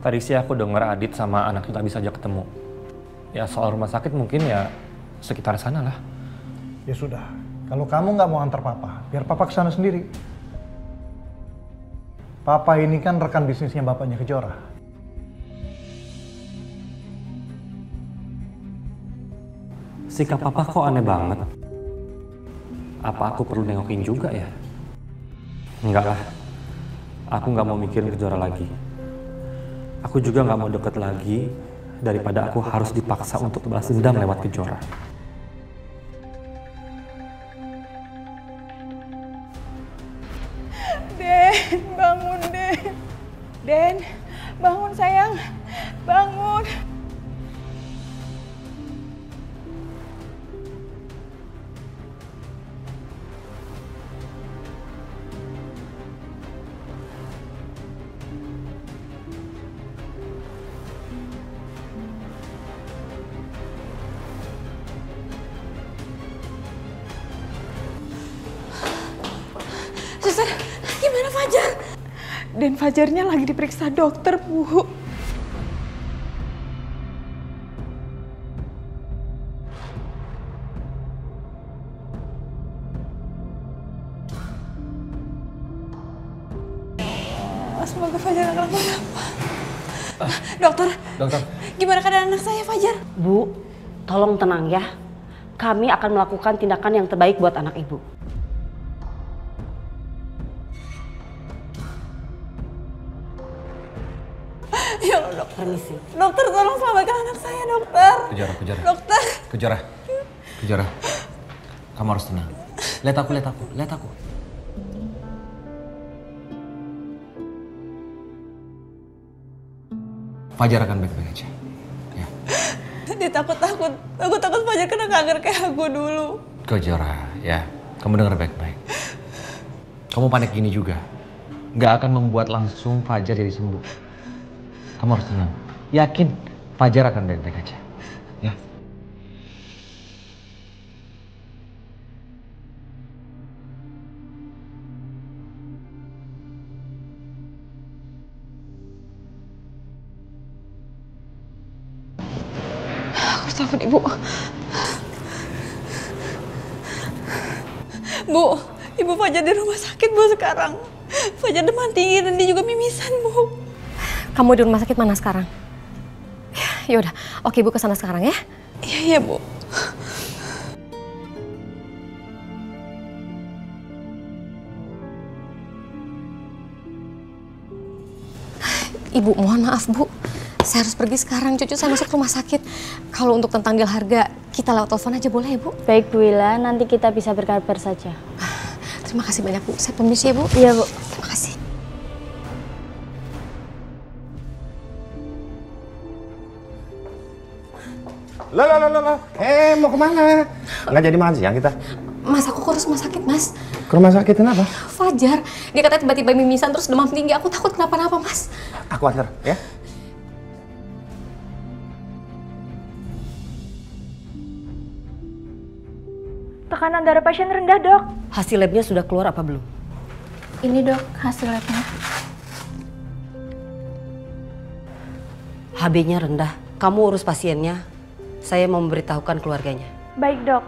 Tadi sih aku denger Adit sama anaknya tak bisa aja ketemu. Ya soal rumah sakit mungkin ya sekitar sana lah. Ya sudah, kalau kamu nggak mau antar Papa, biar Papa kesana sendiri. Papa ini kan rekan bisnisnya bapaknya Kejora. Sikap Papa kok aneh banget. Apa aku perlu nengokin juga ya? Enggak lah, aku nggak mau mikirin Kejora lagi. Aku juga nggak mau deket lagi daripada aku harus dipaksa untuk balas dendam lewat Kejora. Den, bangun, Den. Den, bangun sayang. Bangun. Suster, gimana Fajar? Dan Fajarnya lagi diperiksa dokter, Bu. Semoga Fajar nggak kenapa-napa. Dokter, Dokter. gimana keadaan anak saya Fajar? Bu, tolong tenang ya. Kami akan melakukan tindakan yang terbaik buat anak ibu. Ya Allah, dokter. Permisi. Dokter, tolong selamatkan anak saya, dokter. Kejora. Dokter. Kejora. Kamu harus tenang. Lihat aku. Fajar akan baik-baik aja. Ya. Dia takut Fajar kena kanker kayak aku dulu. Kejora, ya. Kamu dengar baik-baik. Kamu panik gini juga nggak akan membuat langsung Fajar jadi sembuh. Kamu harus tenang. Yakin Fajar akan baik-baik aja. Ya. Aku harus telepon ibu. Bu, ibu Fajar di rumah sakit bu sekarang. Fajar demam tinggi dan dia juga mimisan bu. Kamu di rumah sakit mana sekarang? Ya udah, oke ibu kesana sekarang ya. Iya bu. Ibu mohon maaf bu, saya harus pergi sekarang. Cucu saya masuk rumah sakit. Kalau untuk tentang deal harga, kita lewat telepon aja boleh ya bu? Baik Bu Ila, nanti kita bisa berkabar saja. Terima kasih banyak bu. Saya permisi ya bu. Iya bu. Terima kasih. Loh. Mau kemana? Nggak jadi makan siang kita? Mas, aku harus rumah sakit mas. Ke rumah sakit kenapa? Fajar, dia katanya tiba-tiba mimisan terus demam tinggi. Aku takut kenapa-napa mas. Aku antar ya. Tekanan darah pasien rendah, Dok. Hasil labnya sudah keluar apa belum? Ini, Dok, hasil labnya. HB-nya rendah. Kamu urus pasiennya. Saya mau memberitahukan keluarganya. Baik, Dok.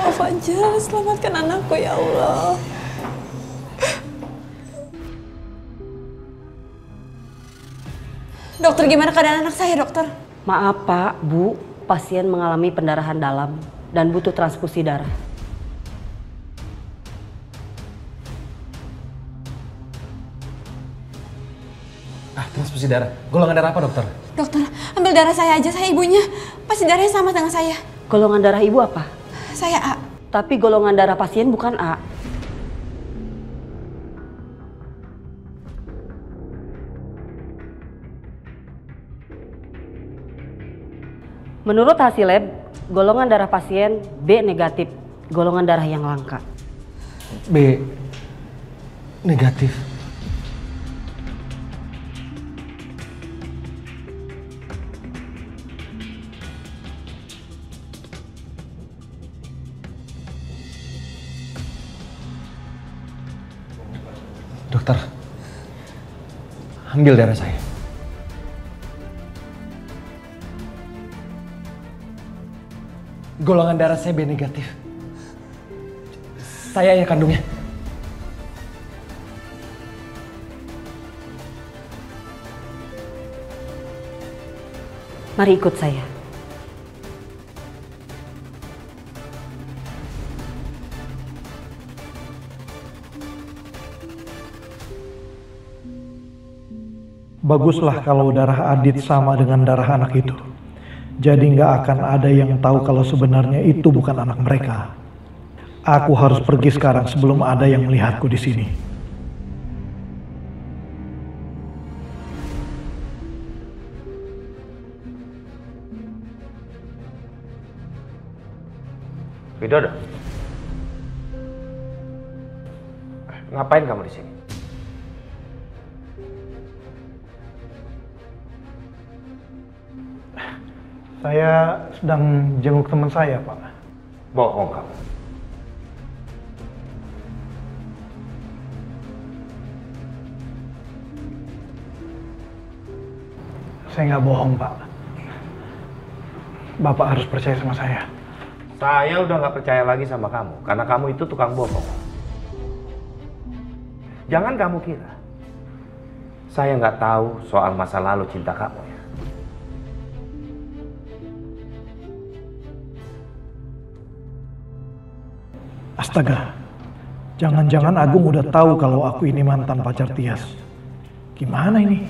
Oh, Fajar, selamatkan anakku ya Allah. Dokter, gimana keadaan anak saya, dokter? Maaf Pak, Bu, pasien mengalami pendarahan dalam dan butuh transfusi darah. Transfusi darah. Golongan darah apa dokter? Dokter, ambil darah saya aja, saya ibunya. Pasti darahnya sama dengan saya. Golongan darah ibu apa? Saya A. Tapi golongan darah pasien bukan A. Menurut hasil lab, golongan darah pasien B negatif, golongan darah yang langka. B negatif. Dokter, ambil darah saya. Golongan darah saya B negatif. Saya ayah kandungnya. Mari ikut saya. Baguslah kalau darah Adit sama dengan darah anak itu. Jadi nggak akan ada yang tahu kalau sebenarnya itu bukan anak mereka. Aku harus pergi sekarang sebelum ada yang melihatku di sini. Widodo, ngapain kamu di sini? Saya sedang jenguk teman saya, Pak. Bohong kamu. Saya nggak bohong, Pak. Bapak harus percaya sama saya. Saya udah nggak percaya lagi sama kamu, karena kamu itu tukang bohong. Jangan kamu kira saya nggak tahu soal masa lalu cinta kamu ya. Astaga, jangan-jangan Agung udah tahu kalau aku ini mantan pacar Tias. Gimana ini?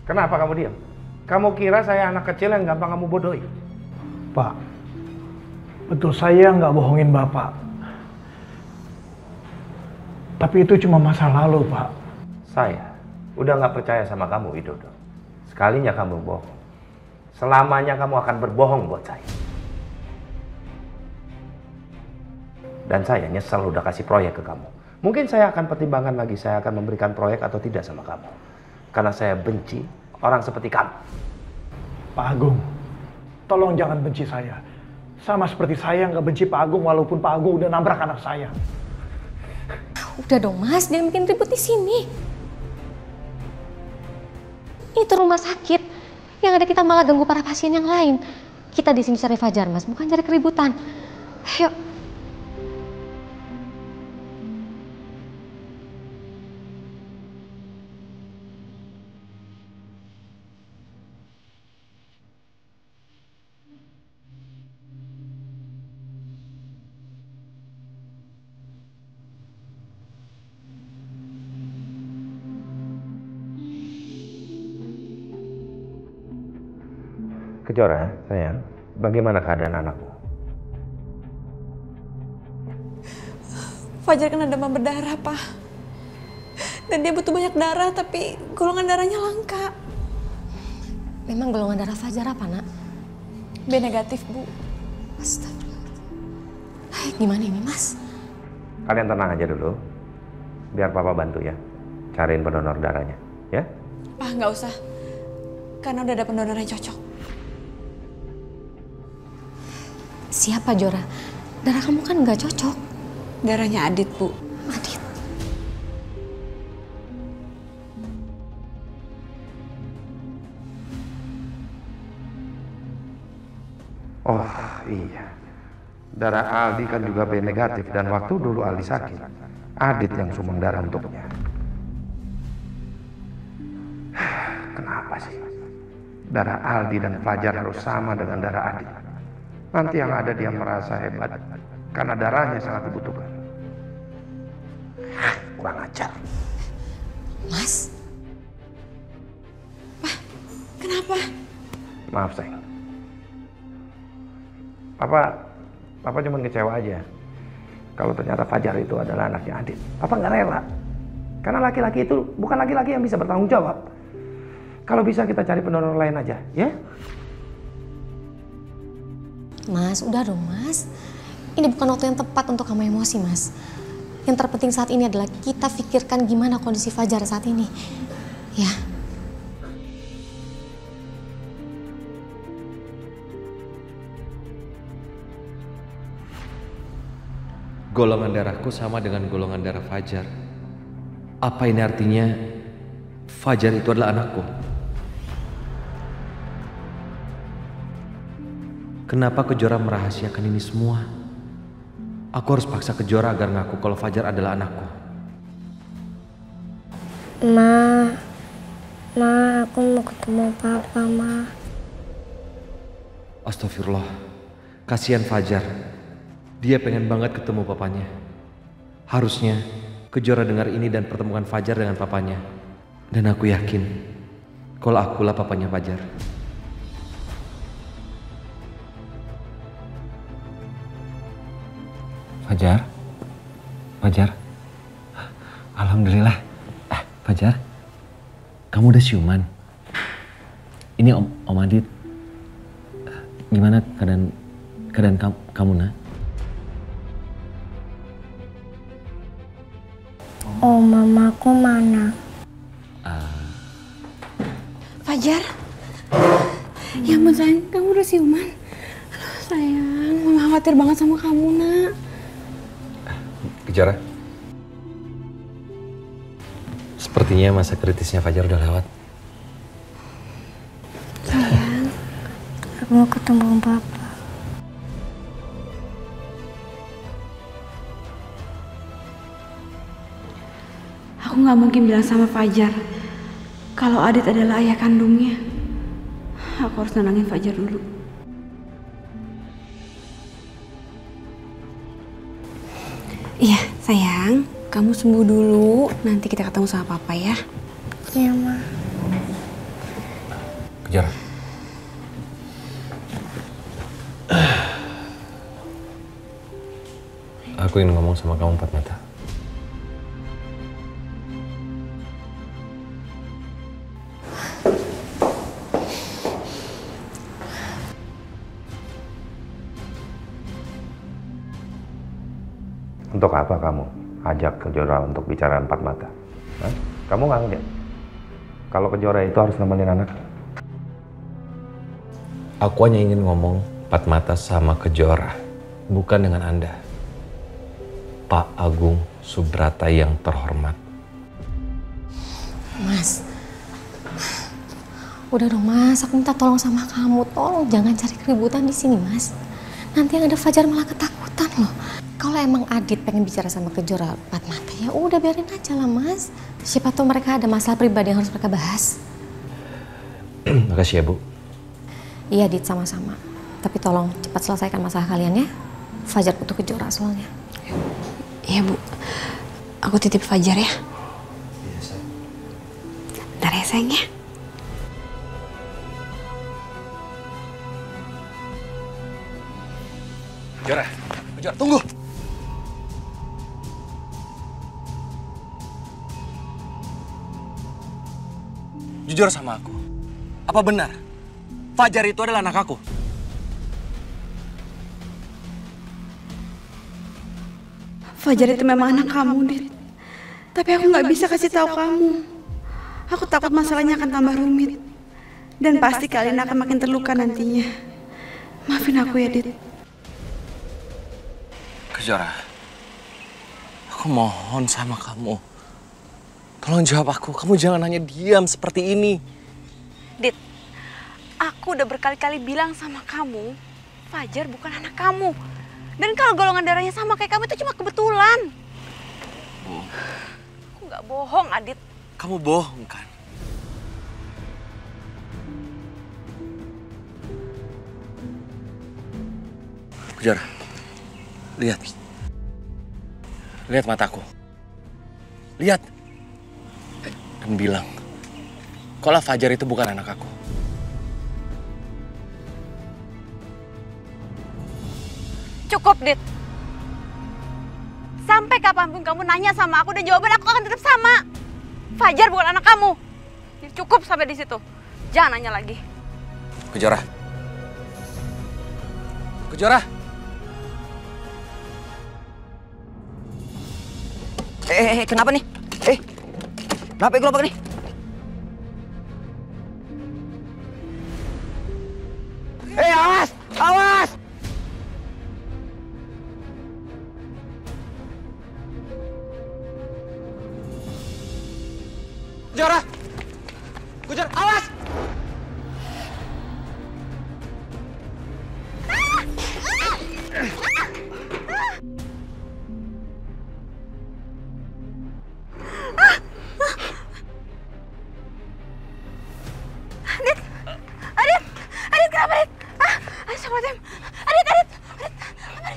Kenapa kamu diam? Kamu kira saya anak kecil yang gampang kamu bodohi? Pak, betul saya nggak bohongin Bapak. Tapi itu cuma masa lalu, Pak. Saya udah nggak percaya sama kamu, Widodo. Sekalinya kamu bohong, selamanya kamu akan berbohong buat saya. Dan saya nyesel udah kasih proyek ke kamu. Mungkin saya akan pertimbangkan lagi saya akan memberikan proyek atau tidak sama kamu. Karena saya benci orang seperti kamu. Pak Agung, tolong jangan benci saya. Sama seperti saya nggak benci Pak Agung walaupun Pak Agung udah nabrak anak saya. Udah dong Mas, jangan bikin ribut di sini. Itu rumah sakit. Yang ada kita malah ganggu para pasien yang lain. Kita di sini cari Fajar Mas, bukan cari keributan. Ayo. Kejora, sayang, bagaimana keadaan anakmu? Fajar kena demam berdarah, Pak. Dan dia butuh banyak darah, tapi golongan darahnya langka. Memang golongan darah Fajar apa, Nak? B negatif, Bu. Astagfirullah. Gimana ini, Mas? Kalian tenang aja dulu. Biar Papa bantu ya. Cariin pendonor darahnya, ya? Pak, nggak usah. Karena udah ada pendonor yang cocok. Siapa, Jora? Darah kamu kan nggak cocok. Darahnya Adit, Bu. Adit. Oh iya, darah Aldi kan juga B negatif dan waktu dulu Aldi sakit, Adit yang sumbang darah untuknya. Kenapa sih? Darah Aldi dan Fajar harus sama dengan darah Adit. Nanti yang ada dia merasa hebat karena darahnya sangat dibutuhkan. Kurang ajar. Mas? Pak, kenapa? Maaf sayang. Papa cuma kecewa aja. Kalau ternyata Fajar itu adalah anaknya Adit. Papa nggak rela. Karena laki-laki itu bukan laki-laki yang bisa bertanggung jawab. Kalau bisa kita cari pendonor lain aja, ya? Mas, udah dong Mas. Ini bukan waktu yang tepat untuk kamu emosi, Mas. Yang terpenting saat ini adalah kita pikirkan gimana kondisi Fajar saat ini. Ya. Golongan darahku sama dengan golongan darah Fajar. Apa ini artinya Fajar itu adalah anakku? Kenapa Kejora merahasiakan ini semua? Aku harus paksa Kejora agar ngaku kalau Fajar adalah anakku. Ma, aku mau ketemu Papa, Ma. Astagfirullah, kasihan Fajar. Dia pengen banget ketemu papanya. Harusnya Kejora dengar ini dan pertemukan Fajar dengan papanya. Dan aku yakin kalau akulah papanya Fajar. Fajar, alhamdulillah. Fajar, kamu udah siuman. Ini Om Adit. Gimana keadaan kamu, Nak? Oh, mamaku mana? Fajar? Ya ampun sayang, kamu udah siuman? Aduh sayang, mama khawatir banget sama kamu, Nak. Kejora, sepertinya masa kritisnya Fajar udah lewat. Sayang, aku mau ketemu Papa. Aku nggak mungkin bilang sama Fajar kalau Adit adalah ayah kandungnya. Aku harus nenangin Fajar dulu. Iya, sayang. Kamu sembuh dulu. Nanti kita ketemu sama Papa ya. Iya, Ma. Aku ingin ngomong sama kamu empat mata. Untuk apa kamu ajak Kejora untuk bicara empat mata? Hah? Kamu nggak ngeliat? Kalau Kejora itu harus nemenin anak. Aku hanya ingin ngomong empat mata sama Kejora, bukan dengan Anda. Pak Agung Subrata yang terhormat. Mas, udah dong Mas, aku minta tolong sama kamu. Tolong jangan cari keributan di sini Mas. Nanti yang ada Fajar malah ketakutan loh. Kalau emang Adit pengen bicara sama Kejora empat mata, ya udah biarin aja lah Mas. Siapa tahu mereka ada masalah pribadi yang harus mereka bahas. Makasih ya Bu. Iya Adit, sama-sama. Tapi tolong cepat selesaikan masalah kalian ya. Fajar butuh Kejora soalnya. Iya Bu, aku titip Fajar ya. Iya sayang. Bentar ya sayang ya. Kejora, Kejora tunggu. Jujur sama aku, apa benar Fajar itu adalah anak aku? Fajar itu memang anak kamu, Dit. Tapi aku nggak bisa kasih tahu kamu. Aku takut masalahnya akan tambah rumit. Dan pasti kalian akan makin terluka nantinya. Maafin aku ya, Dit. Kejora, aku mohon sama kamu. Tolong jawab aku, kamu jangan hanya diam seperti ini. Dit, aku udah berkali-kali bilang sama kamu, Fajar bukan anak kamu. Dan kalau golongan darahnya sama kayak kamu itu cuma kebetulan. Aku nggak bohong, Adit. Kamu bohong kan? Kejora, lihat. Lihat mataku. Lihat. Dan bilang, kalau Fajar itu bukan anak aku. Cukup, Dit. Sampai kapanpun kamu nanya sama aku dan jawaban aku akan tetap sama. Fajar bukan anak kamu. Jadi cukup sampai di situ. Jangan nanya lagi. Kejora. Kejora. Kenapa nih? Kenapa gerobak nih? Awas! Awas! Kejora! Kejora, awas!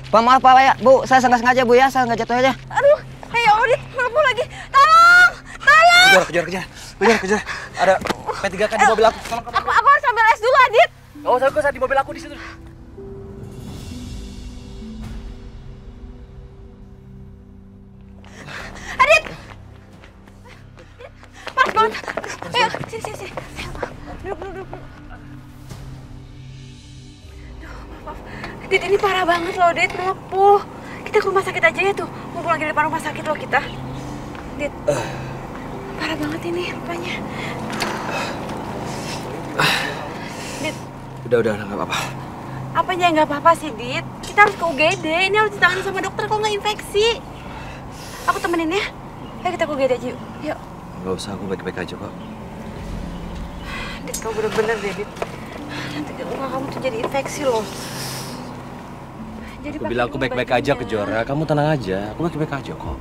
Pak, maaf Pak ya, Bu, saya nggak sengaja Bu ya, saya nggak jatuh aja. Aduh, ya Odit, melepuh lagi. Tolong! Tolong! Kejora. Ada P3K di mobil aku. Aku harus ambil es dulu, Adit. Gak usah, kok di mobil aku di situ. Adit! Panas banget. Ayo, sini. Duduk. Maaf. Dit, ini parah banget loh, Dit. Melepuh. Kita ke rumah sakit aja ya tuh. Mumpung lagi di depan rumah sakit loh kita. Dit. Parah banget ini rupanya. Dit. Udah, nggak apa-apa. Apanya nggak apa-apa sih, Dit? Kita harus ke UGD. Ini harus ditangani sama dokter kalau nggak infeksi. Aku temenin ya. Ayo kita ke UGD aja yuk. Yuk. Gak usah, aku baik-baik aja kok. Dit, kamu bener-bener deh, Dit. Nanti muka kamu tuh jadi infeksi loh. Jadi Aku bilang aku baik-baik aja, Kejora. Kamu tenang aja, aku baik-baik aja kok.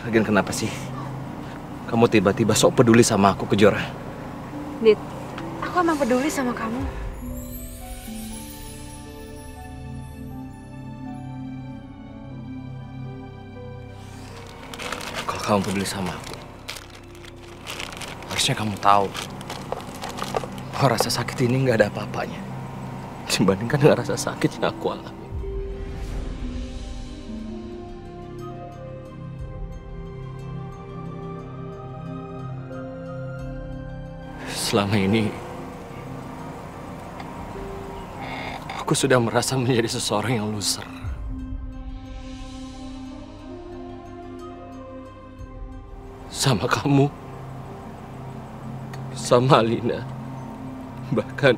Lagian kenapa sih? Kamu tiba-tiba sok peduli sama aku, Kejora. Dit, aku emang peduli sama kamu. Kalau kamu peduli sama aku, harusnya kamu tahu rasa sakit ini nggak ada apa-apanya dibandingkan dengan rasa sakit yang aku alami. Selama ini aku sudah merasa menjadi seseorang yang loser. Sama kamu, sama Alina, bahkan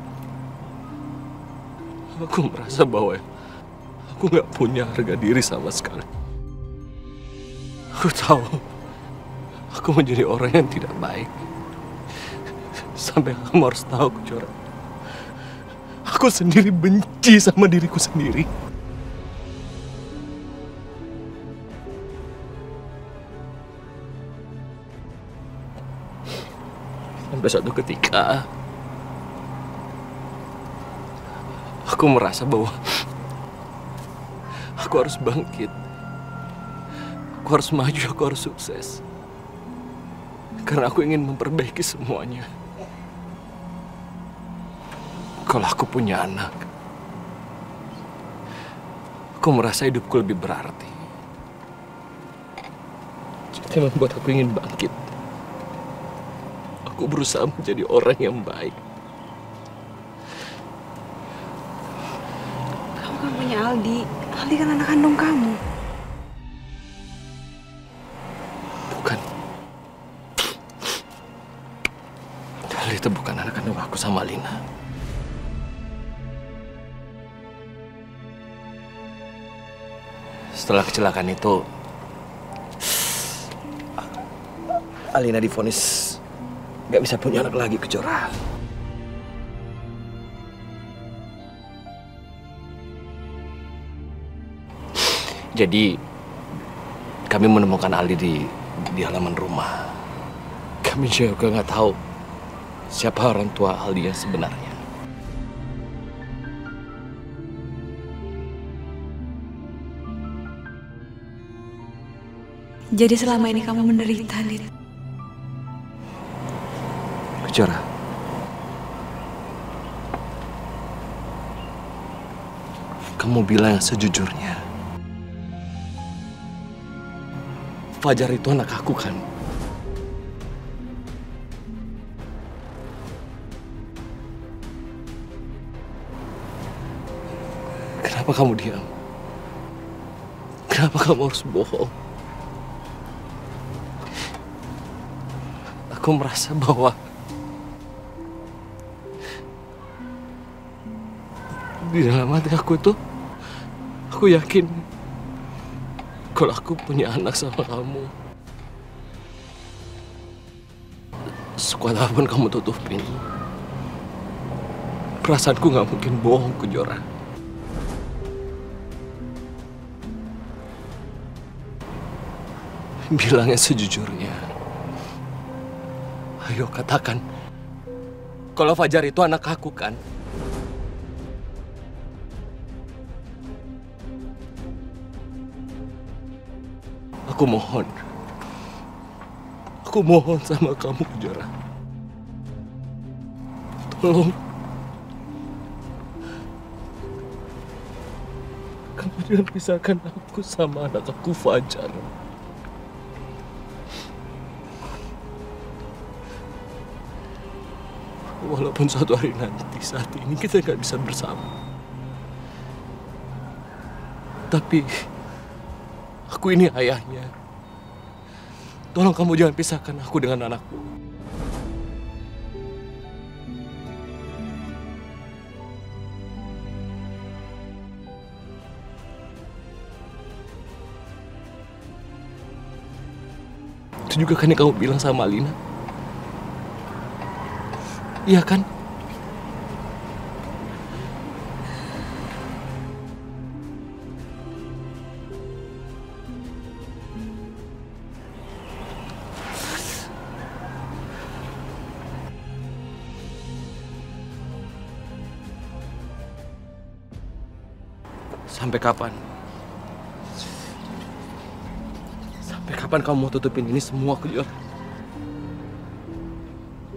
aku merasa bahwa aku nggak punya harga diri sama sekali. Aku tahu aku menjadi orang yang tidak baik. Sampai kamu harus tahu, Kejora, aku sendiri benci sama diriku sendiri. Sampai suatu ketika aku merasa bahwa aku harus bangkit, aku harus maju, aku harus sukses, karena aku ingin memperbaiki semuanya. Kalau aku punya anak, aku merasa hidupku lebih berarti. Jadi membuat aku ingin bangkit. Aku berusaha menjadi orang yang baik. Kamu kan punya Aldi. Aldi kan anak kandung kamu. Bukan. Aldi itu bukan anak kandung aku sama Lina. Setelah kecelakaan itu, Alina divonis gak bisa punya anak lagi, Kejora. Jadi kami menemukan Aldi di halaman rumah. Kami juga nggak tahu siapa orang tua Aldi yang sebenarnya. Jadi selama ini kamu menderita, Lid. Kejora, kamu bilang yang sejujurnya. Fajar itu anak aku kan? Kenapa kamu diam? Kenapa kamu harus bohong? Aku merasa bahwa di dalam hati aku itu, aku yakin kalau aku punya anak sama kamu, sekuat apapun kamu tutupin, perasaanku gak mungkin bohong, Kejora. Bilangnya sejujurnya. Ayo katakan, kalau Fajar itu anak aku kan? Aku mohon sama kamu, Kejora. Tolong, kamu jangan pisahkan aku sama anak aku, Fajar. Walaupun suatu hari nanti, saat ini kita nggak bisa bersama. Tapi aku ini ayahnya. Tolong kamu jangan pisahkan aku dengan anakku. Itu juga kan yang kamu bilang sama Alina. Iya kan? Sampai kapan? Sampai kapan kamu mau tutupin ini semua, Kejora?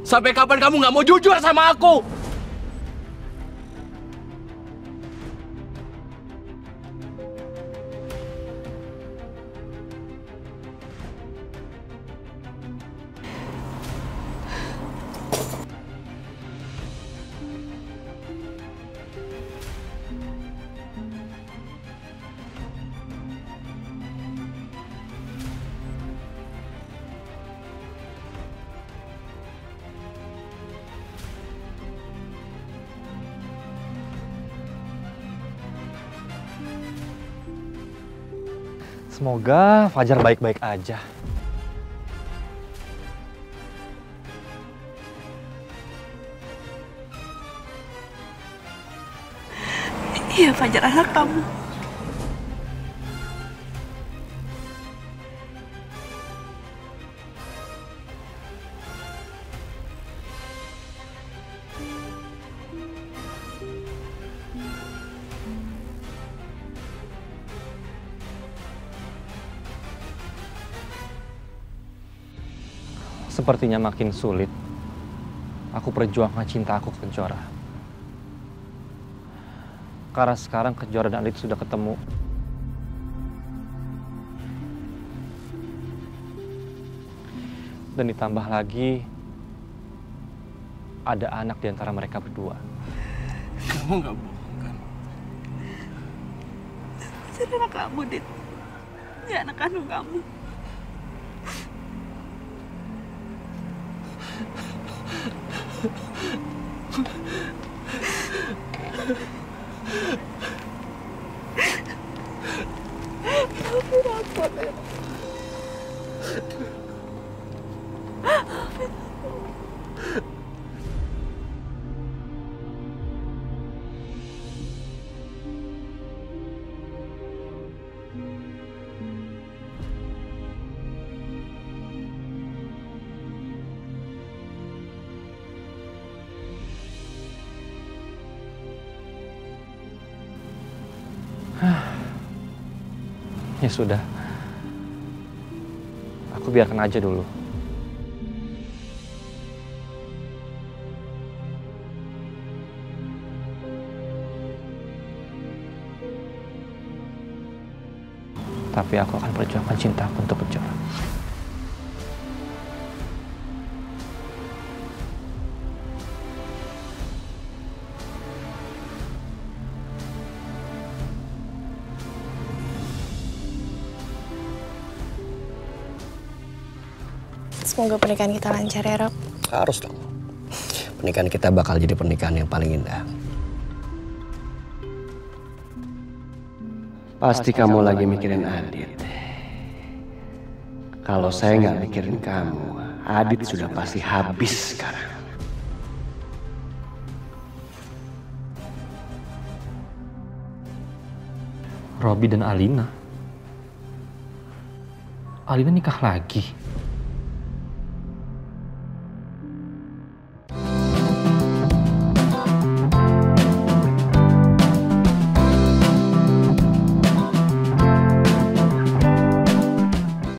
Sampai kapan kamu nggak mau jujur sama aku? Semoga Fajar baik-baik aja. Iya, Fajar anak kamu. Sepertinya makin sulit aku perjuangkan cinta aku ke Kejora. Karena sekarang Kejora dan Adit sudah ketemu. Dan ditambah lagi ada anak di antara mereka berdua. Kamu nggak bohong kan? Fajar anak kamu, Dit. Dia anak kandung kamu. Ya sudah, aku biarkan aja dulu. Tapi aku akan perjuangkan cintaku untuk Kejora. Semoga pernikahan kita lancar ya, Rob. Harus dong. Pernikahan kita bakal jadi pernikahan yang paling indah. Pasti kamu lagi mikirin Adit. Kalau saya nggak mikirin kamu, Adit sudah pasti habis sekarang. Robi dan Alina. Alina nikah lagi.